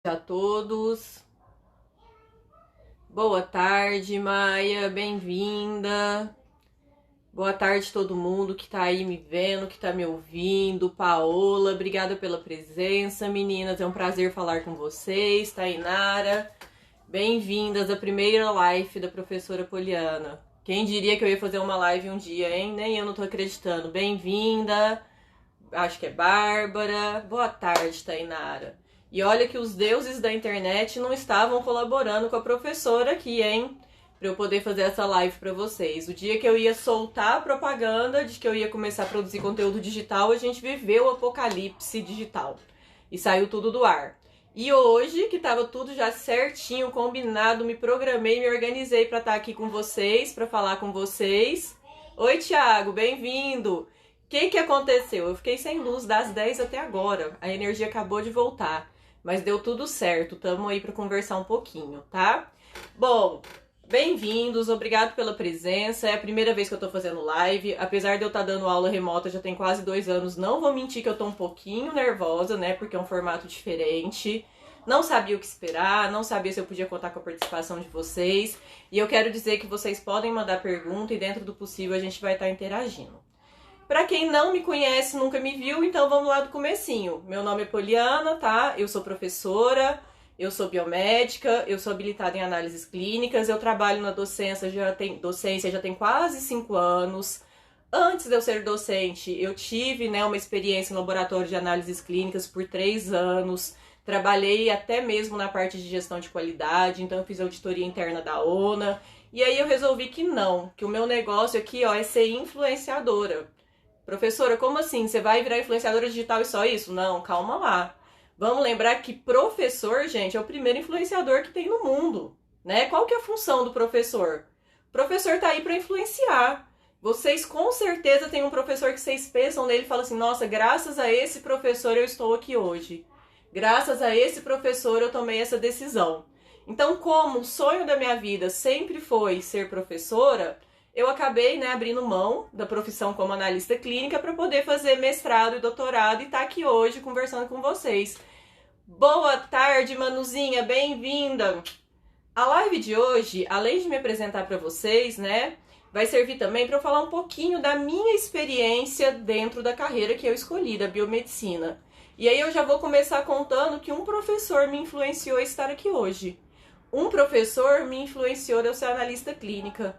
A todos. Boa tarde, Maia, bem-vinda. Boa tarde todo mundo que tá aí me vendo, que tá me ouvindo. Paola, obrigada pela presença, meninas, é um prazer falar com vocês. Tainara, bem-vindas à primeira live da professora Poliana. Quem diria que eu ia fazer uma live um dia, hein? Nem eu não tô acreditando. Bem-vinda, acho que é Bárbara. Boa tarde, Tainara. E olha que os deuses da internet não estavam colaborando com a professora aqui, hein? Pra eu poder fazer essa live pra vocês. O dia que eu ia soltar a propaganda de que eu ia começar a produzir conteúdo digital, a gente viveu o apocalipse digital. E saiu tudo do ar. E hoje, que tava tudo já certinho, combinado, me programei, me organizei pra estar aqui com vocês, pra falar com vocês. Oi, Thiago, bem-vindo! O que aconteceu? Eu fiquei sem luz das 10 até agora. A energia acabou de voltar. Mas deu tudo certo, tamo aí para conversar um pouquinho, tá? Bom, bem-vindos, obrigado pela presença, é a primeira vez que eu tô fazendo live, apesar de eu estar dando aula remota já tem quase 2 anos, não vou mentir que eu tô um pouquinho nervosa, né, porque é um formato diferente, não sabia o que esperar, não sabia se eu podia contar com a participação de vocês, e eu quero dizer que vocês podem mandar pergunta e dentro do possível a gente vai estar interagindo. Pra quem não me conhece, nunca me viu, então vamos lá do comecinho. Meu nome é Poliana, tá? Eu sou professora, eu sou biomédica, eu sou habilitada em análises clínicas, eu trabalho na docência já tem quase 5 anos. Antes de eu ser docente, eu tive, né, uma experiência em laboratório de análises clínicas por 3 anos. Trabalhei até mesmo na parte de gestão de qualidade, então eu fiz auditoria interna da ONA. E aí eu resolvi que não, que o meu negócio aqui, ó, é ser influenciadora. Professora, como assim? Você vai virar influenciadora digital e só isso? Não, calma lá. Vamos lembrar que professor, gente, é o primeiro influenciador que tem no mundo, né? Qual que é a função do professor? O professor tá aí para influenciar. Vocês com certeza têm um professor que vocês pensam nele e falam assim, nossa, graças a esse professor eu estou aqui hoje. Graças a esse professor eu tomei essa decisão. Então, como o sonho da minha vida sempre foi ser professora, eu acabei, né, abrindo mão da profissão como analista clínica para poder fazer mestrado e doutorado e estar aqui hoje conversando com vocês. Boa tarde, Manuzinha, bem-vinda! A live de hoje, além de me apresentar para vocês, né, vai servir também para eu falar um pouquinho da minha experiência dentro da carreira que eu escolhi, da biomedicina. E aí eu já vou começar contando que um professor me influenciou a estar aqui hoje. Um professor me influenciou a eu ser analista clínica.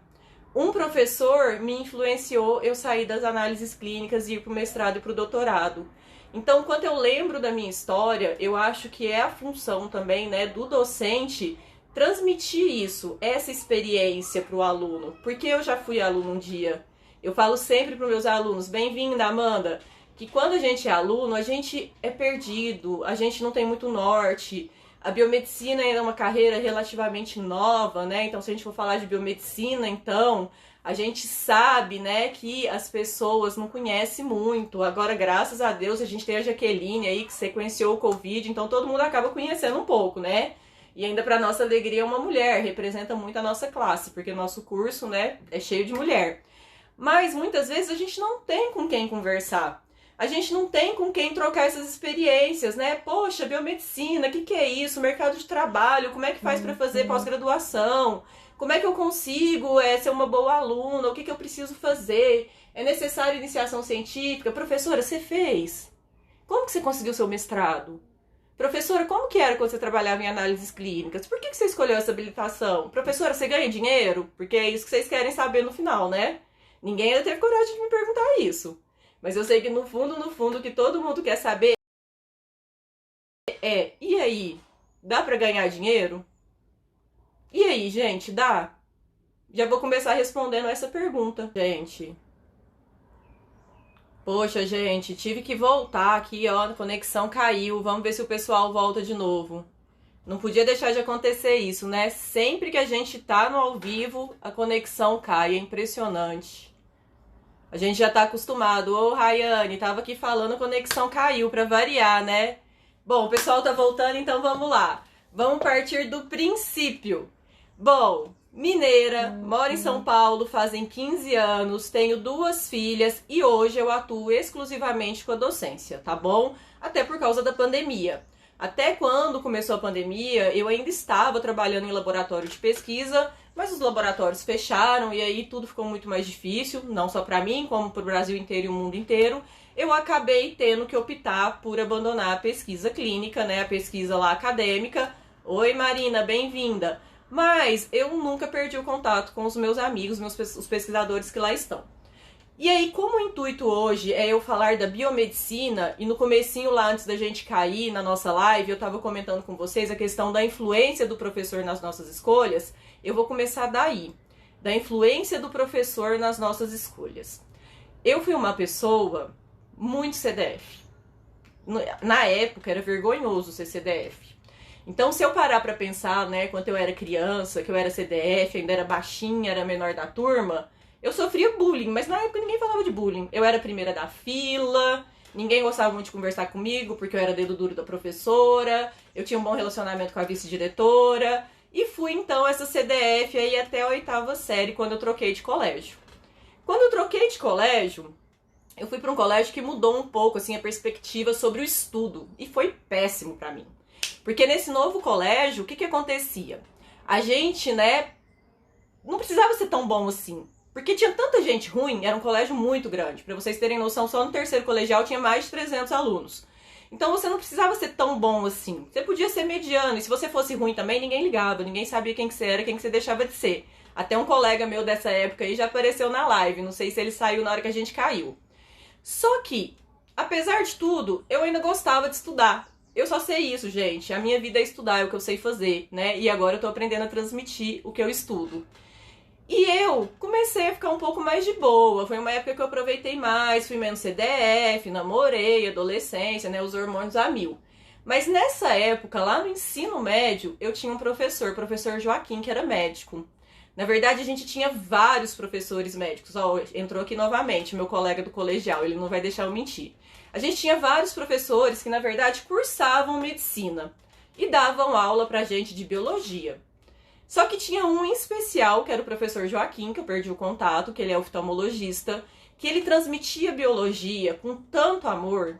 Um professor me influenciou eu sair das análises clínicas e ir para o mestrado e para o doutorado. Então, quando eu lembro da minha história, eu acho que é a função também, né, do docente transmitir isso, essa experiência para o aluno. Porque eu já fui aluno um dia. Eu falo sempre para os meus alunos, bem-vinda, Amanda, que quando a gente é aluno, a gente é perdido, a gente não tem muito norte. A biomedicina ainda é uma carreira relativamente nova, né? Então, se a gente for falar de biomedicina, então, a gente sabe, né, que as pessoas não conhecem muito. Agora, graças a Deus, a gente tem a Jaqueline aí, que sequenciou o Covid, então todo mundo acaba conhecendo um pouco, né? E ainda, para nossa alegria, é uma mulher, representa muito a nossa classe, porque o nosso curso, né, é cheio de mulher. Mas, muitas vezes, a gente não tem com quem conversar. A gente não tem com quem trocar essas experiências, né? Poxa, biomedicina, o que é isso? Mercado de trabalho, como é que faz para fazer pós-graduação? Como é que eu consigo ser uma boa aluna? O que eu preciso fazer? É necessário iniciação científica? Professora, você fez? Como que você conseguiu seu mestrado? Professora, como que era quando você trabalhava em análises clínicas? Por que você escolheu essa habilitação? Professora, você ganha dinheiro? Porque é isso que vocês querem saber no final, né? Ninguém ainda teve coragem de me perguntar isso. Mas eu sei que no fundo, o que todo mundo quer saber é, e aí, dá pra ganhar dinheiro? E aí, gente, dá? Já vou começar respondendo essa pergunta, gente. Poxa, gente, tive que voltar aqui, ó, a conexão caiu, vamos ver se o pessoal volta de novo. Não podia deixar de acontecer isso, né? Sempre que a gente tá no ao vivo, a conexão cai, é impressionante. A gente já tá acostumado. Ô, Rayane, tava aqui falando, a conexão caiu pra variar, né? Bom, o pessoal tá voltando, então vamos lá. Vamos partir do princípio. Bom, mineira, moro em São Paulo, fazem 15 anos, tenho 2 filhas e hoje eu atuo exclusivamente com a docência, tá bom? Até por causa da pandemia. Até quando começou a pandemia, eu ainda estava trabalhando em laboratório de pesquisa, mas os laboratórios fecharam e aí tudo ficou muito mais difícil, não só para mim, como para o Brasil inteiro e o mundo inteiro. Eu acabei tendo que optar por abandonar a pesquisa clínica, né, a pesquisa lá acadêmica. Oi, Marina, bem-vinda! Mas eu nunca perdi o contato com os meus amigos, os pesquisadores que lá estão. E aí, como o intuito hoje é eu falar da biomedicina, e no comecinho lá, antes da gente cair na nossa live, eu estava comentando com vocês a questão da influência do professor nas nossas escolhas, eu vou começar daí, da influência do professor nas nossas escolhas. Eu fui uma pessoa muito CDF. Na época era vergonhoso ser CDF. Então, se eu parar pra pensar, né, quando eu era criança, que eu era CDF, ainda era baixinha, era menor da turma, eu sofria bullying, mas na época ninguém falava de bullying. Eu era a primeira da fila, ninguém gostava muito de conversar comigo, porque eu era dedo duro da professora, eu tinha um bom relacionamento com a vice-diretora, e fui então essa CDF aí até a 8ª série, quando eu troquei de colégio. Quando eu troquei de colégio, eu fui para um colégio que mudou um pouco assim a perspectiva sobre o estudo, e foi péssimo pra mim. Porque nesse novo colégio, o que acontecia? A gente, né, não precisava ser tão bom assim. Porque tinha tanta gente ruim, era um colégio muito grande. Pra vocês terem noção, só no terceiro colegial tinha mais de 300 alunos. Então você não precisava ser tão bom assim. Você podia ser mediano. E se você fosse ruim também, ninguém ligava. Ninguém sabia quem que você era, quem que você deixava de ser. Até um colega meu dessa época aí já apareceu na live. Não sei se ele saiu na hora que a gente caiu. Só que, apesar de tudo, eu ainda gostava de estudar. Eu só sei isso, gente. A minha vida é estudar, é o que eu sei fazer, né? E agora eu tô aprendendo a transmitir o que eu estudo. E eu comecei a ficar um pouco mais de boa. Foi uma época que eu aproveitei mais, fui menos CDF, namorei, adolescência, né? Os hormônios a mil. Mas nessa época, lá no ensino médio, eu tinha um professor, o professor Joaquim, que era médico. Na verdade, a gente tinha vários professores médicos. Ó, entrou aqui novamente meu colega do colegial, ele não vai deixar eu mentir. A gente tinha vários professores que, na verdade, cursavam medicina e davam aula pra gente de biologia. Só que tinha um em especial, que era o professor Joaquim, que eu perdi o contato, que ele é oftalmologista, que ele transmitia biologia com tanto amor,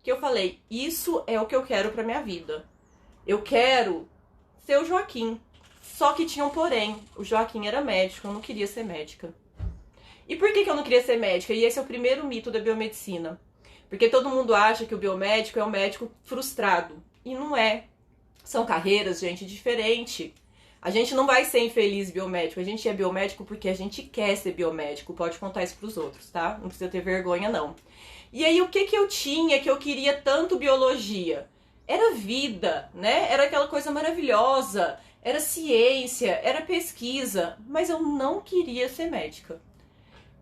que eu falei, isso é o que eu quero pra minha vida. Eu quero ser o Joaquim. Só que tinha um porém, o Joaquim era médico, eu não queria ser médica. E por que eu não queria ser médica? E esse é o primeiro mito da biomedicina. Porque todo mundo acha que o biomédico é um médico frustrado. E não é. São carreiras, gente, diferentes. A gente não vai ser infeliz biomédico. A gente é biomédico porque a gente quer ser biomédico. Pode contar isso pros outros, tá? Não precisa ter vergonha, não. E aí, o que eu tinha que eu queria tanto biologia? Era vida, né? Era aquela coisa maravilhosa. Era ciência, era pesquisa. Mas eu não queria ser médica.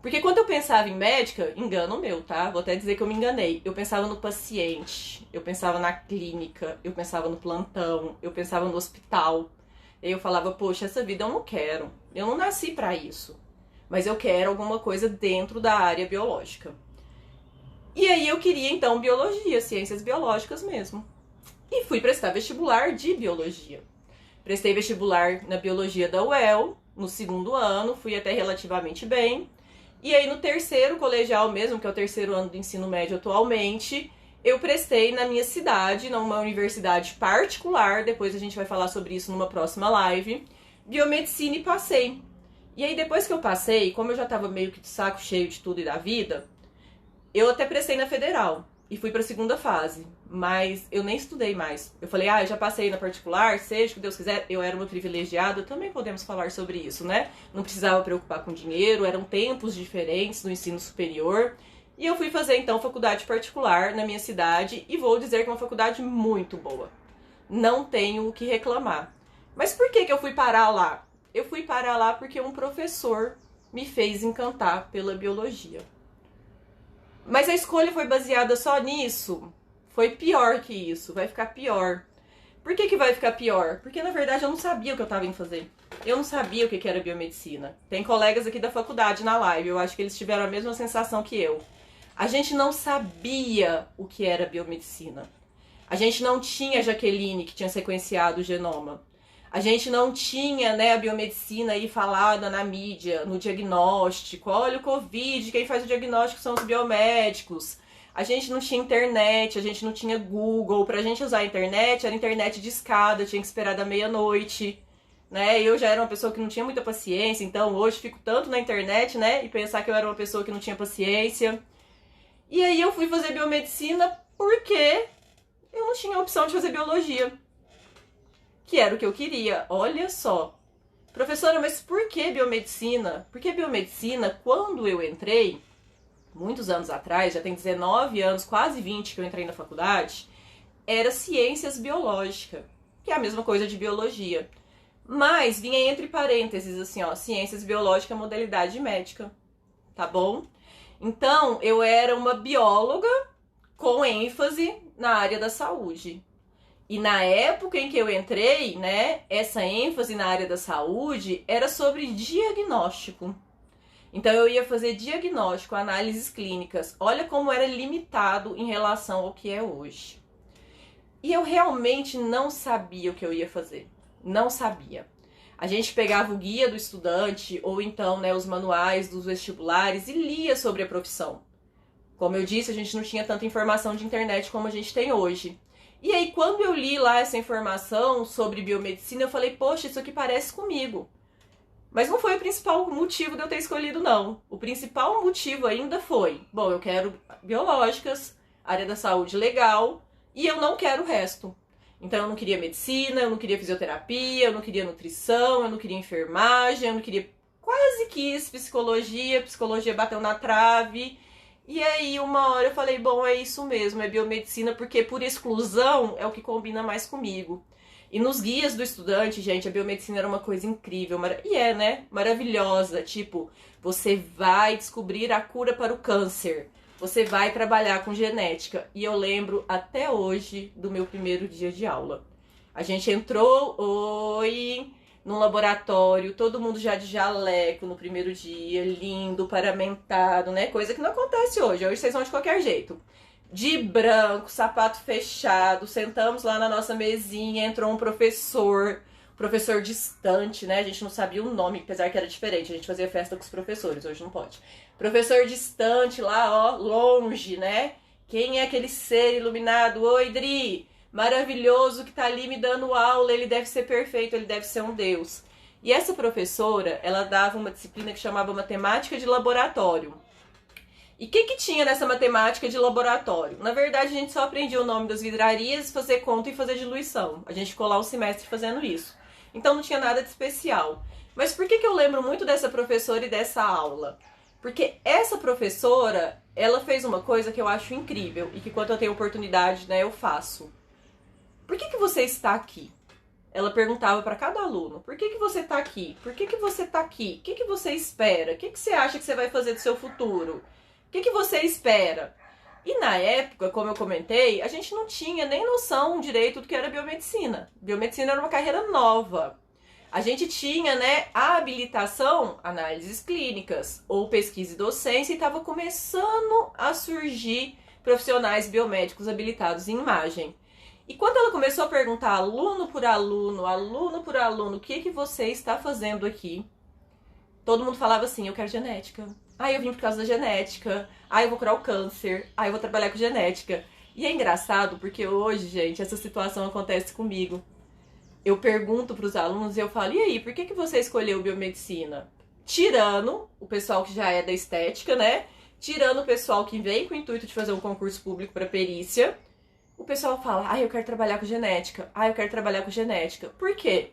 Porque quando eu pensava em médica, engano meu, tá? Vou até dizer que eu me enganei. Eu pensava no paciente, eu pensava na clínica, eu pensava no plantão, eu pensava no hospital. E eu falava, poxa, essa vida eu não quero. Eu não nasci pra isso. Mas eu quero alguma coisa dentro da área biológica. E aí eu queria, então, biologia, ciências biológicas mesmo. E fui prestar vestibular de biologia. Prestei vestibular na biologia da UEL, no 2º ano, fui até relativamente bem. E aí no terceiro colegial mesmo, que é o terceiro ano do ensino médio atualmente, eu prestei na minha cidade, numa universidade particular, depois a gente vai falar sobre isso numa próxima live, biomedicina e passei. E aí depois que eu passei, como eu já tava meio que de saco cheio de tudo e da vida, eu até prestei na federal e fui pra 2ª fase, mas eu nem estudei mais. Eu falei, eu já passei na particular, seja o que Deus quiser, eu era uma privilegiada, também podemos falar sobre isso, né? Não precisava preocupar com dinheiro, eram tempos diferentes no ensino superior. E eu fui fazer, então, faculdade particular na minha cidade e vou dizer que é uma faculdade muito boa. Não tenho o que reclamar. Mas por que eu fui parar lá? Eu fui parar lá porque um professor me fez encantar pela biologia. Mas a escolha foi baseada só nisso? Foi pior que isso, vai ficar pior. Por que vai ficar pior? Porque na verdade eu não sabia o que eu estava indo fazer. Eu não sabia o que era biomedicina. Tem colegas aqui da faculdade na live, eu acho que eles tiveram a mesma sensação que eu. A gente não sabia o que era biomedicina. A gente não tinha a Jaqueline que tinha sequenciado o genoma. A gente não tinha, né, a biomedicina aí falada na mídia, no diagnóstico. Olha o Covid, quem faz o diagnóstico são os biomédicos. A gente não tinha internet, a gente não tinha Google. Pra gente usar a internet, era internet de escada, tinha que esperar da meia-noite, né? Eu já era uma pessoa que não tinha muita paciência, então hoje fico tanto na internet, né? E pensar que eu era uma pessoa que não tinha paciência. E aí eu fui fazer biomedicina porque eu não tinha a opção de fazer biologia, que era o que eu queria. Olha só. Professora, mas por que biomedicina? Porque biomedicina, quando eu entrei, muitos anos atrás, já tem 19 anos, quase 20 que eu entrei na faculdade, era ciências biológicas, que é a mesma coisa de biologia. Mas vinha entre parênteses, assim, ó, ciências biológicas, modalidade médica, tá bom? Então, eu era uma bióloga com ênfase na área da saúde. E na época em que eu entrei, né, essa ênfase na área da saúde era sobre diagnóstico. Então eu ia fazer diagnóstico, análises clínicas. Olha como era limitado em relação ao que é hoje. E eu realmente não sabia o que eu ia fazer. Não sabia. A gente pegava o guia do estudante ou então, né, os manuais dos vestibulares e lia sobre a profissão. Como eu disse, a gente não tinha tanta informação de internet como a gente tem hoje. E aí, quando eu li lá essa informação sobre biomedicina, eu falei, poxa, isso aqui parece comigo. Mas não foi o principal motivo de eu ter escolhido, não. O principal motivo ainda foi, bom, eu quero biológicas, área da saúde legal, e eu não quero o resto. Então eu não queria medicina, eu não queria fisioterapia, eu não queria nutrição, eu não queria enfermagem, eu não queria... Quase quis psicologia bateu na trave. E aí, uma hora eu falei, bom, é isso mesmo, é biomedicina, porque por exclusão é o que combina mais comigo. E nos guias do estudante, gente, a biomedicina era uma coisa incrível, e é, né? Maravilhosa. Tipo, você vai descobrir a cura para o câncer, você vai trabalhar com genética. E eu lembro até hoje do meu primeiro dia de aula. A gente entrou, num laboratório, todo mundo já de jaleco no primeiro dia, lindo, paramentado, né? Coisa que não acontece hoje. Hoje vocês vão de qualquer jeito. De branco, sapato fechado, sentamos lá na nossa mesinha, entrou um professor distante, né? A gente não sabia o nome, apesar que era diferente. A gente fazia festa com os professores, hoje não pode. Professor distante lá, ó, longe, né? Quem é aquele ser iluminado? Oi, Dri! Maravilhoso que tá ali me dando aula, ele deve ser perfeito, ele deve ser um deus. E essa professora, ela dava uma disciplina que chamava matemática de laboratório. E o que tinha nessa matemática de laboratório? Na verdade, a gente só aprendia o nome das vidrarias, fazer conta e fazer diluição. A gente ficou lá um semestre fazendo isso. Então não tinha nada de especial. Mas por que eu lembro muito dessa professora e dessa aula? Porque essa professora, ela fez uma coisa que eu acho incrível e que quando eu tenho oportunidade, né, eu faço. Por que você está aqui? Ela perguntava para cada aluno, por que você está aqui? Por que você está aqui? O que você espera? O que você acha que você vai fazer do seu futuro? O que você espera? E na época, como eu comentei, a gente não tinha nem noção direito do que era biomedicina. Biomedicina era uma carreira nova. A gente tinha, né, a habilitação, análises clínicas ou pesquisa e docência, e estava começando a surgir profissionais biomédicos habilitados em imagem. E quando ela começou a perguntar aluno por aluno, o que você está fazendo aqui? Todo mundo falava assim, eu quero genética. Eu vim por causa da genética. Eu vou curar o câncer. Eu vou trabalhar com genética. E é engraçado porque hoje, gente, essa situação acontece comigo. Eu pergunto para os alunos e eu falo, e aí, por que você escolheu biomedicina? Tirando o pessoal que já é da estética, né? Tirando o pessoal que vem com o intuito de fazer um concurso público para perícia. O pessoal fala, eu quero trabalhar com genética. Eu quero trabalhar com genética. Por quê?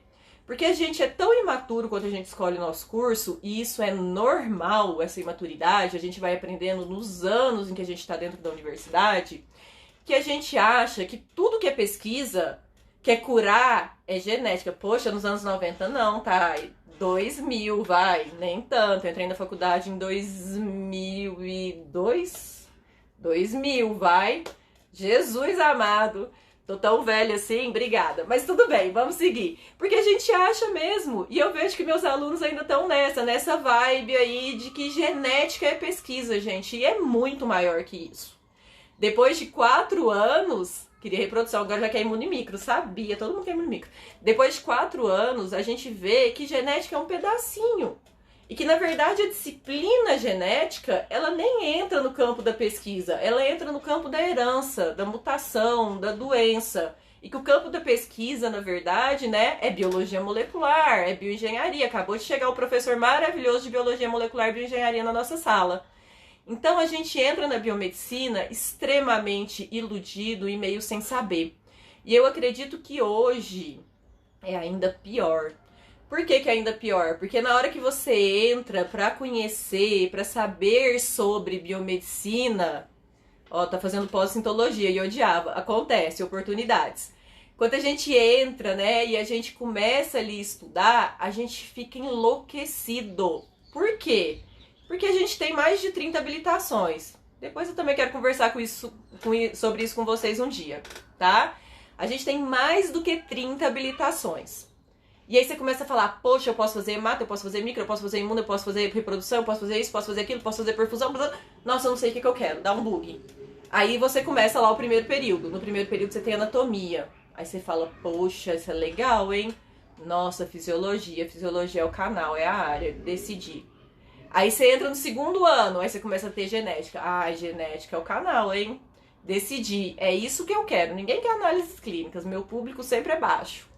Porque a gente é tão imaturo quando a gente escolhe o nosso curso, e isso é normal, essa imaturidade, a gente vai aprendendo nos anos em que a gente está dentro da universidade, que a gente acha que tudo que é pesquisa, que é curar, é genética. Poxa, nos anos 90 não, tá? 2000, vai, nem tanto. Eu entrei na faculdade em 2002? 2000, vai. Jesus amado, tô tão velha assim, obrigada. Mas tudo bem, vamos seguir. Porque a gente acha mesmo, e eu vejo que meus alunos ainda estão nessa vibe aí de que genética é pesquisa, gente. E é muito maior que isso. Depois de 4 anos, queria reprodução, agora já quer imunimicro, sabia? Todo mundo quer imunimicro. Depois de 4 anos, a gente vê que genética é um pedacinho. E que, na verdade, a disciplina genética, ela nem entra no campo da pesquisa, ela entra no campo da herança, da mutação, da doença. E que o campo da pesquisa, na verdade, né, é biologia molecular, é bioengenharia. Acabou de chegar o professor maravilhoso de biologia molecular e bioengenharia na nossa sala. Então a gente entra na biomedicina extremamente iludido e meio sem saber. E eu acredito que hoje é ainda pior. Por que é ainda pior? Porque na hora que você entra para conhecer, para saber sobre biomedicina, ó, tá fazendo pós-sintologia e odiava. Acontece, oportunidades. Quando a gente entra, né, e a gente começa ali a estudar, a gente fica enlouquecido. Por quê? Porque a gente tem mais de 30 habilitações. Depois eu também quero conversar sobre isso com vocês um dia, tá? A gente tem mais do que 30 habilitações. E aí você começa a falar, poxa, eu posso fazer hemato, eu posso fazer micro, eu posso fazer imuno, eu posso fazer reprodução, eu posso fazer isso, posso fazer aquilo, posso fazer perfusão. Nossa, eu não sei o que eu quero, dá um bug. Aí você começa lá o primeiro período. No primeiro período você tem anatomia. Aí você fala, poxa, isso é legal, hein? Nossa, fisiologia é o canal, é a área, decidi. Aí você entra no segundo ano, aí você começa a ter genética. Ai, genética é o canal, hein? Decidi, é isso que eu quero. Ninguém quer análises clínicas, meu público sempre é baixo.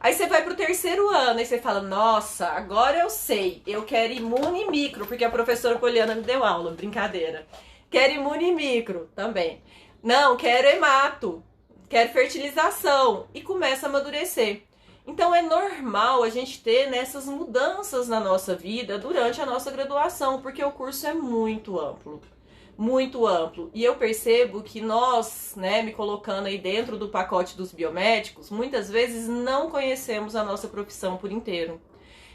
Aí você vai pro terceiro ano e você fala, nossa, agora eu sei, eu quero imune e micro, porque a professora Poliana me deu aula, brincadeira. Quero imune e micro também. Não, quero hemato, quero fertilização. E começa a amadurecer. Então é normal a gente ter nessas mudanças na nossa vida durante a nossa graduação, porque o curso é muito amplo. Muito amplo. E eu percebo que nós, né, me colocando aí dentro do pacote dos biomédicos, muitas vezes não conhecemos a nossa profissão por inteiro.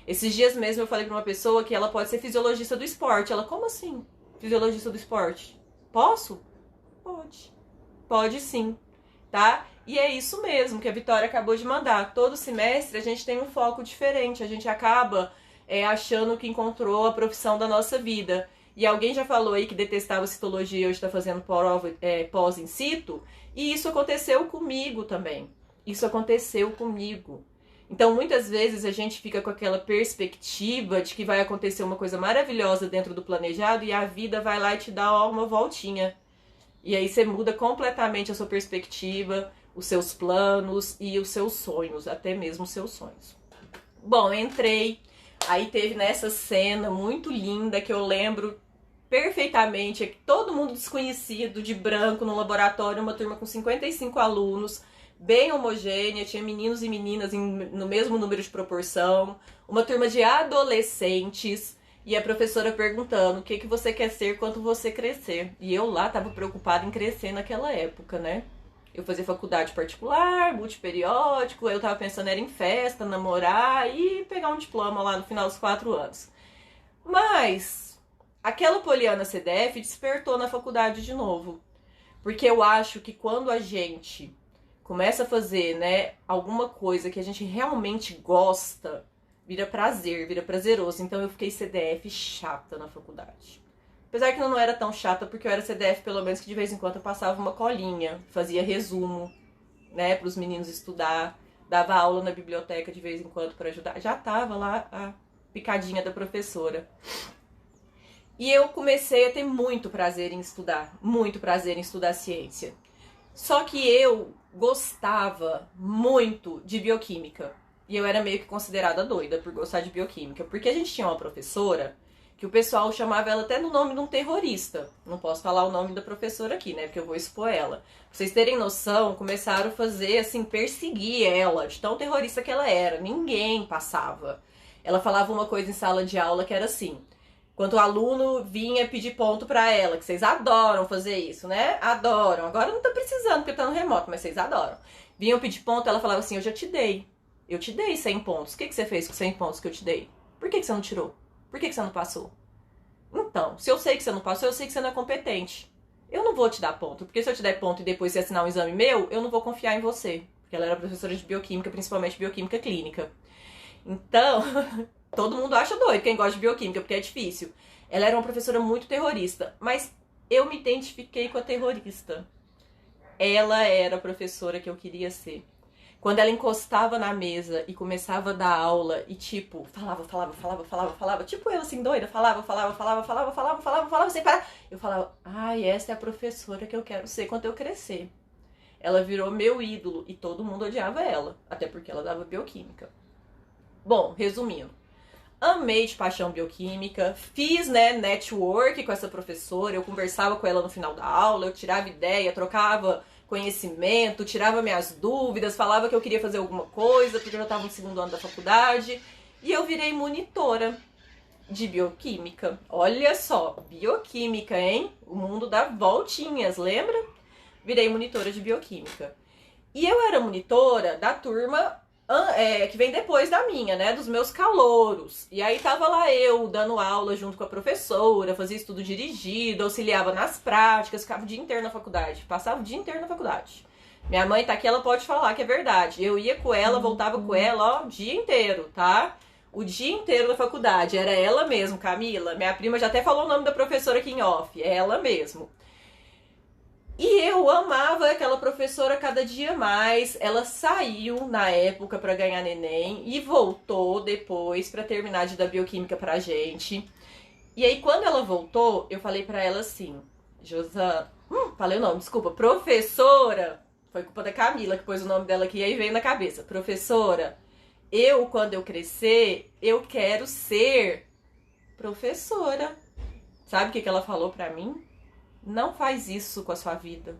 Esses dias mesmo eu falei para uma pessoa que ela pode ser fisiologista do esporte. Ela, como assim? Fisiologista do esporte? Posso? Pode. Pode sim, tá? E é isso mesmo que a Vitória acabou de mandar. Todo semestre a gente tem um foco diferente. A gente acaba achando que encontrou a profissão da nossa vida. E alguém já falou aí que detestava citologia e hoje está fazendo pós in situ. E isso aconteceu comigo também. Isso aconteceu comigo. Então, muitas vezes a gente fica com aquela perspectiva de que vai acontecer uma coisa maravilhosa dentro do planejado e a vida vai lá e te dá uma voltinha. E aí você muda completamente a sua perspectiva, os seus planos e os seus sonhos, até mesmo os seus sonhos. Bom, entrei, aí teve nessa cena muito linda que eu lembro perfeitamente, é que todo mundo desconhecido, de branco, no laboratório, uma turma com 55 alunos, bem homogênea, tinha meninos e meninas no mesmo número de proporção, uma turma de adolescentes, e a professora perguntando o que você quer ser quando você crescer. E eu lá tava preocupada em crescer naquela época, né? Eu fazia faculdade particular, multiperiódico, eu tava pensando era em festa, namorar e pegar um diploma lá no final dos 4 anos. Mas aquela Poliana CDF despertou na faculdade de novo. Porque eu acho que quando a gente começa a fazer, né, alguma coisa que a gente realmente gosta, vira prazer, vira prazeroso. Então eu fiquei CDF chata na faculdade. Apesar que eu não era tão chata, porque eu era CDF, pelo menos que de vez em quando eu passava uma colinha, fazia resumo, né, para os meninos estudar, dava aula na biblioteca de vez em quando para ajudar. Já tava lá a picadinha da professora. E eu comecei a ter muito prazer em estudar ciência. Só que eu gostava muito de bioquímica. E eu era meio que considerada doida por gostar de bioquímica. Porque a gente tinha uma professora que o pessoal chamava ela até no nome de um terrorista. Não posso falar o nome da professora aqui, né? Porque eu vou expor ela. Pra vocês terem noção, começaram a fazer, assim, perseguir ela, de tão terrorista que ela era. Ninguém passava. Ela falava uma coisa em sala de aula que era assim: quando o aluno vinha pedir ponto pra ela, que vocês adoram fazer isso, né? Adoram. Agora não tá precisando, porque tá no remoto, mas vocês adoram. Vinham pedir ponto, ela falava assim: eu já te dei. Eu te dei 100 pontos. O que você fez com 100 pontos que eu te dei? Por que você não tirou? Por que você não passou? Então, se eu sei que você não passou, eu sei que você não é competente. Eu não vou te dar ponto, porque se eu te der ponto e depois você assinar um exame meu, eu não vou confiar em você. Porque ela era professora de bioquímica, principalmente bioquímica clínica. Então, todo mundo acha doido quem gosta de bioquímica, porque é difícil. Ela era uma professora muito terrorista, mas eu me identifiquei com a terrorista. Ela era a professora que eu queria ser. Quando ela encostava na mesa e começava a dar aula e, tipo, falava, tipo eu assim, doida, falava, sem parar. Eu falava, ai, essa é a professora que eu quero ser quando eu crescer. Ela virou meu ídolo e todo mundo odiava ela, até porque ela dava bioquímica. Bom, resumindo, amei de paixão bioquímica, fiz, network com essa professora, eu conversava com ela no final da aula, eu tirava ideia, trocava conhecimento, tirava minhas dúvidas, falava que eu queria fazer alguma coisa, porque eu já estava no segundo ano da faculdade, e eu virei monitora de bioquímica. Olha só, bioquímica, hein? O mundo dá voltinhas, lembra? Virei monitora de bioquímica. E eu era monitora da turma que vem depois da minha, né? Dos meus calouros. E aí tava lá eu dando aula junto com a professora, fazia estudo dirigido, auxiliava nas práticas, ficava o dia inteiro na faculdade. Passava o dia inteiro na faculdade. Minha mãe tá aqui, ela pode falar que é verdade. Eu ia com ela, voltava com ela, ó, o dia inteiro, tá? O dia inteiro na faculdade. Era ela mesmo, Camila. Minha prima já até falou o nome da professora aqui em off. É ela mesmo. E eu amava aquela professora cada dia mais. Ela saiu na época para ganhar neném e voltou depois para terminar de dar bioquímica pra gente. E aí quando ela voltou, eu falei para ela assim, falei o nome, desculpa, professora, foi culpa da Camila que pôs o nome dela aqui e aí veio na cabeça. Professora, eu quando eu crescer, eu quero ser professora. Sabe o que ela falou pra mim? Não faz isso com a sua vida.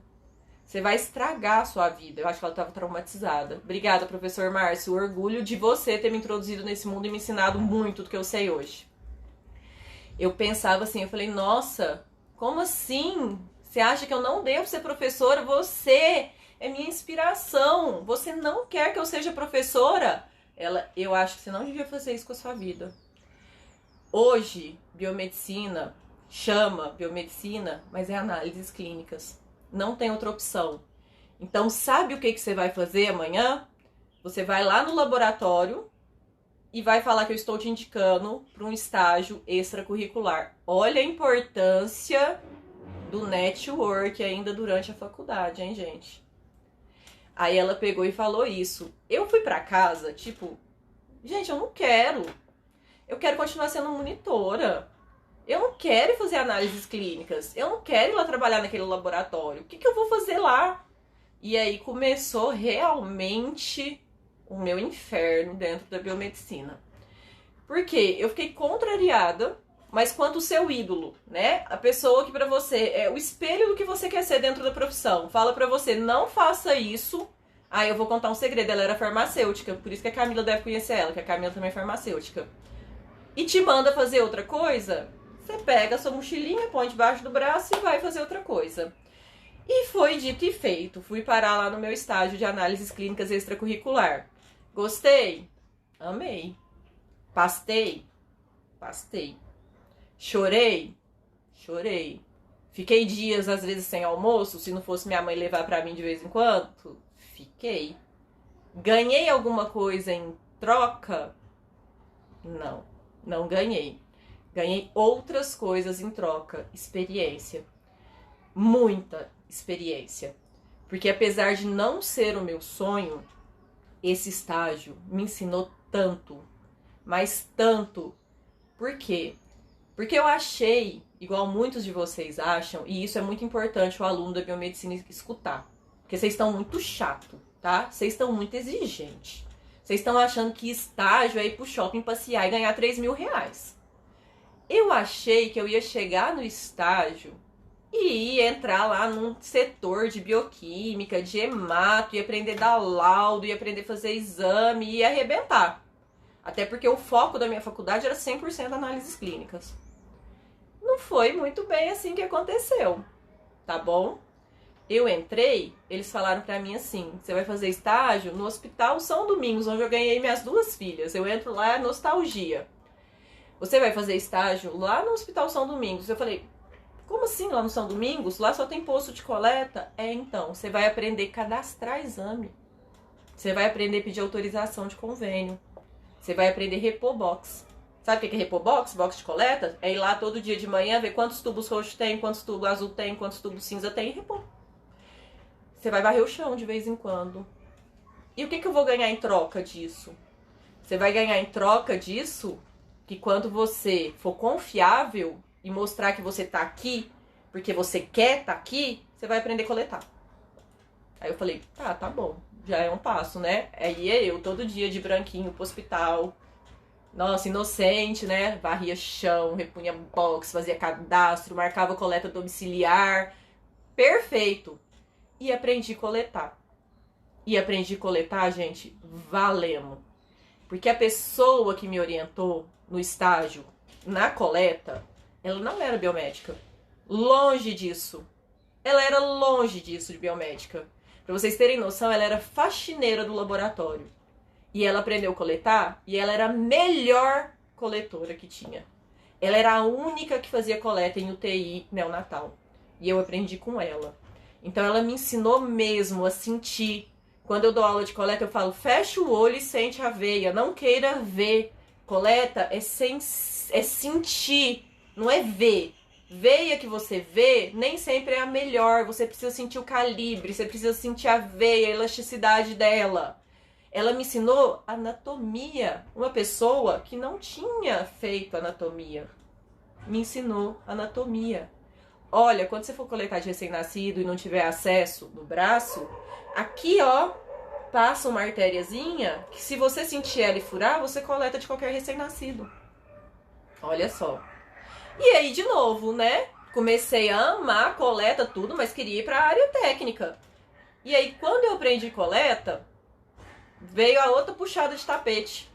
Você vai estragar a sua vida. Eu acho que ela estava traumatizada. Obrigada, professor Márcio. Orgulho de você ter me introduzido nesse mundo e me ensinado muito do que eu sei hoje. Eu pensava assim, eu falei, nossa, como assim? Você acha que eu não devo ser professora? Você é minha inspiração. Você não quer que eu seja professora? Eu acho que você não devia fazer isso com a sua vida. Hoje, biomedicina chama biomedicina, mas é análises clínicas. Não tem outra opção. Então, sabe o que você vai fazer amanhã? Você vai lá no laboratório e vai falar que eu estou te indicando para um estágio extracurricular. Olha a importância do network ainda durante a faculdade, hein, gente? Aí ela pegou e falou isso. Eu fui para casa, tipo, gente, eu não quero. Eu quero continuar sendo monitora. Eu não quero fazer análises clínicas. Eu não quero ir lá trabalhar naquele laboratório. O que eu vou fazer lá? E aí começou realmente o meu inferno dentro da biomedicina. Por quê? Eu fiquei contrariada, mas quanto o seu ídolo, né? A pessoa que pra você é o espelho do que você quer ser dentro da profissão. Fala pra você, não faça isso. Aí eu vou contar um segredo. Ela era farmacêutica. Por isso que a Camila deve conhecer ela, que a Camila também é farmacêutica. E te manda fazer outra coisa... Você pega a sua mochilinha, põe debaixo do braço e vai fazer outra coisa. E foi dito e feito. Fui parar lá no meu estágio de análises clínicas extracurricular. Gostei? Amei. Pastei? Pastei. Chorei? Chorei. Fiquei dias, às vezes, sem almoço, se não fosse minha mãe levar pra mim de vez em quando? Fiquei. Ganhei alguma coisa em troca? Não, não ganhei. Ganhei outras coisas em troca. Experiência. Muita experiência. Porque apesar de não ser o meu sonho, esse estágio me ensinou tanto. Mas tanto. Por quê? Porque eu achei, igual muitos de vocês acham, e isso é muito importante o aluno da biomedicina escutar. Porque vocês estão muito chato, tá? Vocês estão muito exigentes. Vocês estão achando que estágio é ir pro shopping passear e ganhar 3 mil reais. Eu achei que eu ia chegar no estágio e ia entrar lá num setor de bioquímica, de hemato, ia aprender a dar laudo, ia aprender a fazer exame e ia arrebentar. Até porque o foco da minha faculdade era 100% análises clínicas. Não foi muito bem assim que aconteceu, tá bom? Eu entrei, eles falaram pra mim assim, você vai fazer estágio no Hospital São Domingos, onde eu ganhei minhas 2 filhas. Eu entro lá, nostalgia. Você vai fazer estágio lá no Hospital São Domingos. Eu falei, como assim lá no São Domingos? Lá só tem posto de coleta? Então, você vai aprender a cadastrar exame. Você vai aprender a pedir autorização de convênio. Você vai aprender a repor box. Sabe o que é repor box? Box de coleta? É ir lá todo dia de manhã, ver quantos tubos roxos tem, quantos tubos azul tem, quantos tubos cinza tem e repor. Você vai varrer o chão de vez em quando. E o que eu vou ganhar em troca disso? Você vai ganhar em troca disso que quando você for confiável e mostrar que você tá aqui porque você quer tá aqui, você vai aprender a coletar. Aí eu falei, tá bom, já é um passo, né? Aí eu todo dia de branquinho pro hospital. Nossa, inocente, né? Varria chão, repunha box, fazia cadastro, marcava coleta domiciliar. Perfeito. E aprendi a coletar. E aprendi a coletar, gente, valendo. Porque a pessoa que me orientou no estágio, na coleta, ela não era biomédica. Longe disso. Ela era longe disso de biomédica. Pra vocês terem noção, ela era faxineira do laboratório. E ela aprendeu a coletar e ela era a melhor coletora que tinha. Ela era a única que fazia coleta em UTI neonatal. E eu aprendi com ela. Então ela me ensinou mesmo a sentir. Quando eu dou aula de coleta, eu falo, fecha o olho e sente a veia. Não queira ver. Coleta é sentir, não é ver. Veia que você vê nem sempre é a melhor. Você precisa sentir o calibre, você precisa sentir a veia, a elasticidade dela. Ela me ensinou anatomia. Uma pessoa que não tinha feito anatomia me ensinou anatomia. Olha, quando você for coletar de recém-nascido e não tiver acesso no braço, aqui, ó, passa uma artériazinha que se você sentir ela e furar, você coleta de qualquer recém-nascido. Olha só. E aí, de novo, né? Comecei a amar a coleta, tudo, mas queria ir para a área técnica. E aí, quando eu aprendi coleta, veio a outra puxada de tapete.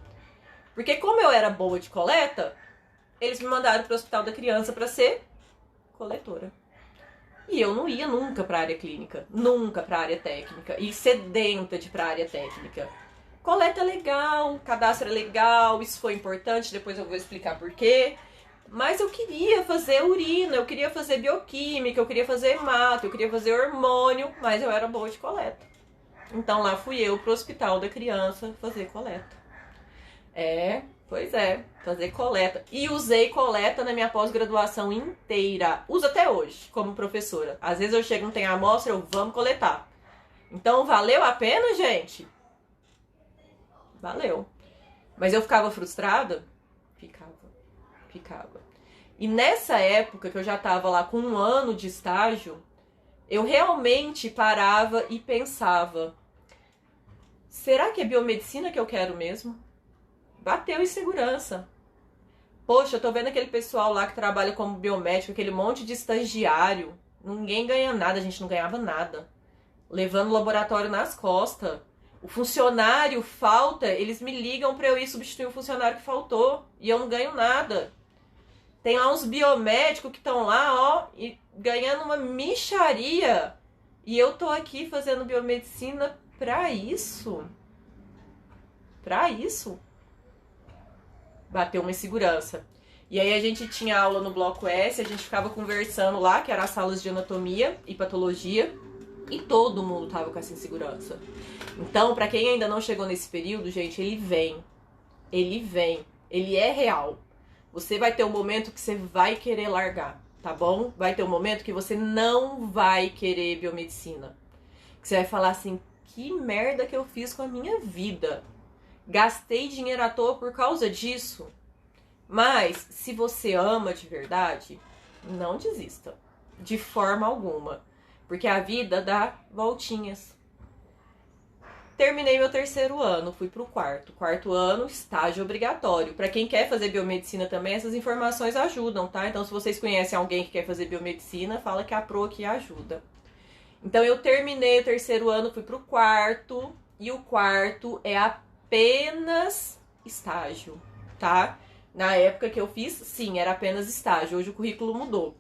Porque como eu era boa de coleta, eles me mandaram para o Hospital da Criança para ser coletora. E eu não ia nunca para a área clínica, nunca para a área técnica, e sedenta de ir para a área técnica. Coleta é legal, cadastro é legal, isso foi importante, depois eu vou explicar por quê. Mas eu queria fazer urina, eu queria fazer bioquímica, eu queria fazer hemato, eu queria fazer hormônio, mas eu era boa de coleta. Então lá fui eu pro Hospital da Criança fazer coleta. Pois é, fazer coleta. E usei coleta na minha pós-graduação inteira. Uso até hoje, como professora. Às vezes eu chego, não tem amostra, eu vamos coletar. Então valeu a pena, gente? Valeu. Mas eu ficava frustrada? Ficava. E nessa época, que eu já tava lá com 1 ano de estágio, eu realmente parava e pensava, será que é biomedicina que eu quero mesmo? Bateu insegurança. Poxa, eu tô vendo aquele pessoal lá que trabalha como biomédico, aquele monte de estagiário. Ninguém ganha nada, a gente não ganhava nada. Levando o laboratório nas costas. O funcionário falta, eles me ligam pra eu ir substituir o funcionário que faltou. E eu não ganho nada. Tem lá uns biomédicos que estão lá, ó, e ganhando uma mixaria. E eu tô aqui fazendo biomedicina pra isso? Pra isso? Bateu uma insegurança. E aí a gente tinha aula no bloco S, a gente ficava conversando lá, que eram as salas de anatomia e patologia, e todo mundo tava com essa insegurança. Então, pra quem ainda não chegou nesse período, gente, ele vem, ele é real. Você vai ter um momento que você vai querer largar, tá bom? Vai ter um momento que você não vai querer biomedicina. Que você vai falar assim, que merda que eu fiz com a minha vida. Gastei dinheiro à toa por causa disso. Mas, se você ama de verdade, não desista. De forma alguma. Porque a vida dá voltinhas. Terminei meu 3º ano, fui pro 4º. 4º ano, estágio obrigatório. Pra quem quer fazer biomedicina também, essas informações ajudam, tá? Então, se vocês conhecem alguém que quer fazer biomedicina, fala que a Pro aqui ajuda. Então, eu terminei o 3º ano, fui pro 4º. E o 4º é apenas estágio, tá? Na época que eu fiz, sim, era apenas estágio. Hoje o currículo mudou.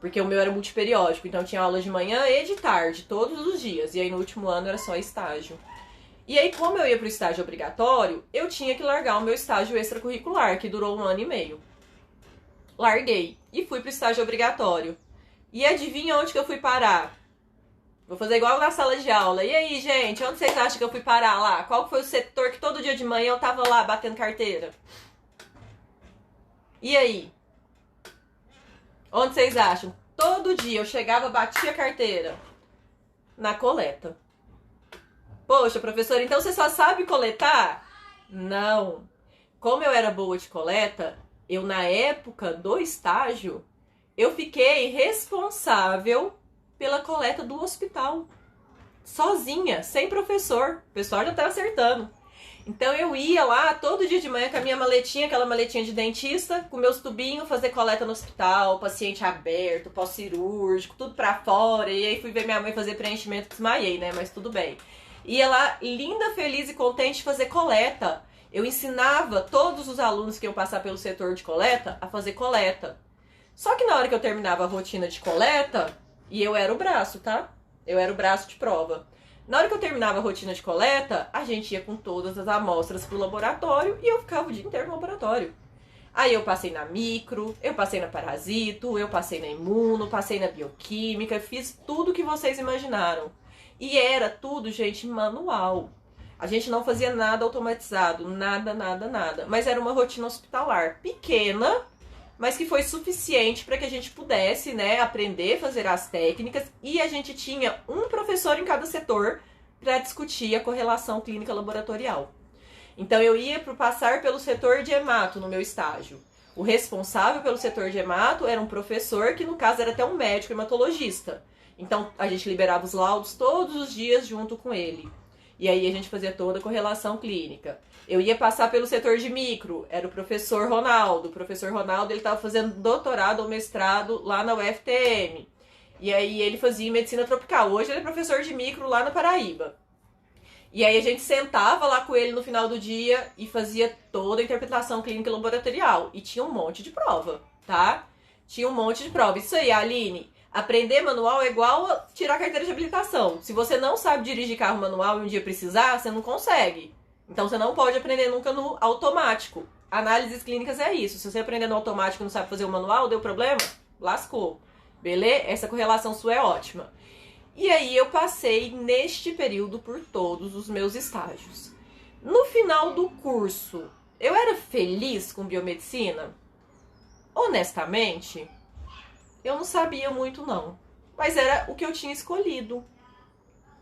Porque o meu era multiperiódico, então tinha aula de manhã e de tarde, todos os dias. E aí no último ano era só estágio. E aí, como eu ia pro estágio obrigatório, eu tinha que largar o meu estágio extracurricular, que durou 1 ano e meio. Larguei e fui pro estágio obrigatório. E adivinha onde que eu fui parar? Vou fazer igual na sala de aula. E aí, gente, onde vocês acham que eu fui parar lá? Qual foi o setor que todo dia de manhã eu tava lá batendo carteira? E aí? Onde vocês acham? Todo dia eu chegava, batia a carteira. Na coleta. Poxa, professora, então você só sabe coletar? Não. Como eu era boa de coleta, eu na época do estágio, eu fiquei responsável pela coleta do hospital. Sozinha, sem professor. O pessoal já estava acertando. Então eu ia lá todo dia de manhã com a minha maletinha, aquela maletinha de dentista, com meus tubinhos, fazer coleta no hospital, paciente aberto, pós-cirúrgico, tudo pra fora. E aí fui ver minha mãe fazer preenchimento, desmaiei, né? Mas tudo bem. Ia lá, linda, feliz e contente de fazer coleta. Eu ensinava todos os alunos que iam passar pelo setor de coleta a fazer coleta. Só que na hora que eu terminava a rotina de coleta, e eu era o braço, tá? Eu era o braço de prova. Na hora que eu terminava a rotina de coleta, a gente ia com todas as amostras pro laboratório e eu ficava o dia inteiro no laboratório. Aí eu passei na micro, eu passei na parasito, eu passei na imuno, passei na bioquímica, fiz tudo que vocês imaginaram. E era tudo, gente, manual. A gente não fazia nada automatizado, nada. Mas era uma rotina hospitalar pequena, mas que foi suficiente para que a gente pudesse, né, aprender a fazer as técnicas, e a gente tinha um professor em cada setor para discutir a correlação clínica laboratorial. Então eu ia passar pelo setor de hemato no meu estágio. O responsável pelo setor de hemato era um professor que no caso era até um médico hematologista. Então a gente liberava os laudos todos os dias junto com ele. E aí a gente fazia toda a correlação clínica. Eu ia passar pelo setor de micro, era o professor Ronaldo. O professor Ronaldo, ele estava fazendo doutorado ou mestrado lá na UFTM. E aí ele fazia medicina tropical. Hoje ele é professor de micro lá na Paraíba. E aí a gente sentava lá com ele no final do dia e fazia toda a interpretação clínica e laboratorial. E tinha um monte de prova, tá? Tinha um monte de prova. Isso aí, Aline, aprender manual é igual a tirar a carteira de habilitação. Se você não sabe dirigir carro manual e um dia precisar, você não consegue. Então você não pode aprender nunca no automático. Análises clínicas é isso. Se você aprender no automático e não sabe fazer o manual, deu problema? Lascou. Beleza? Essa correlação sua é ótima. E aí eu passei neste período por todos os meus estágios. No final do curso, eu era feliz com biomedicina? Honestamente, eu não sabia muito não. Mas era o que eu tinha escolhido.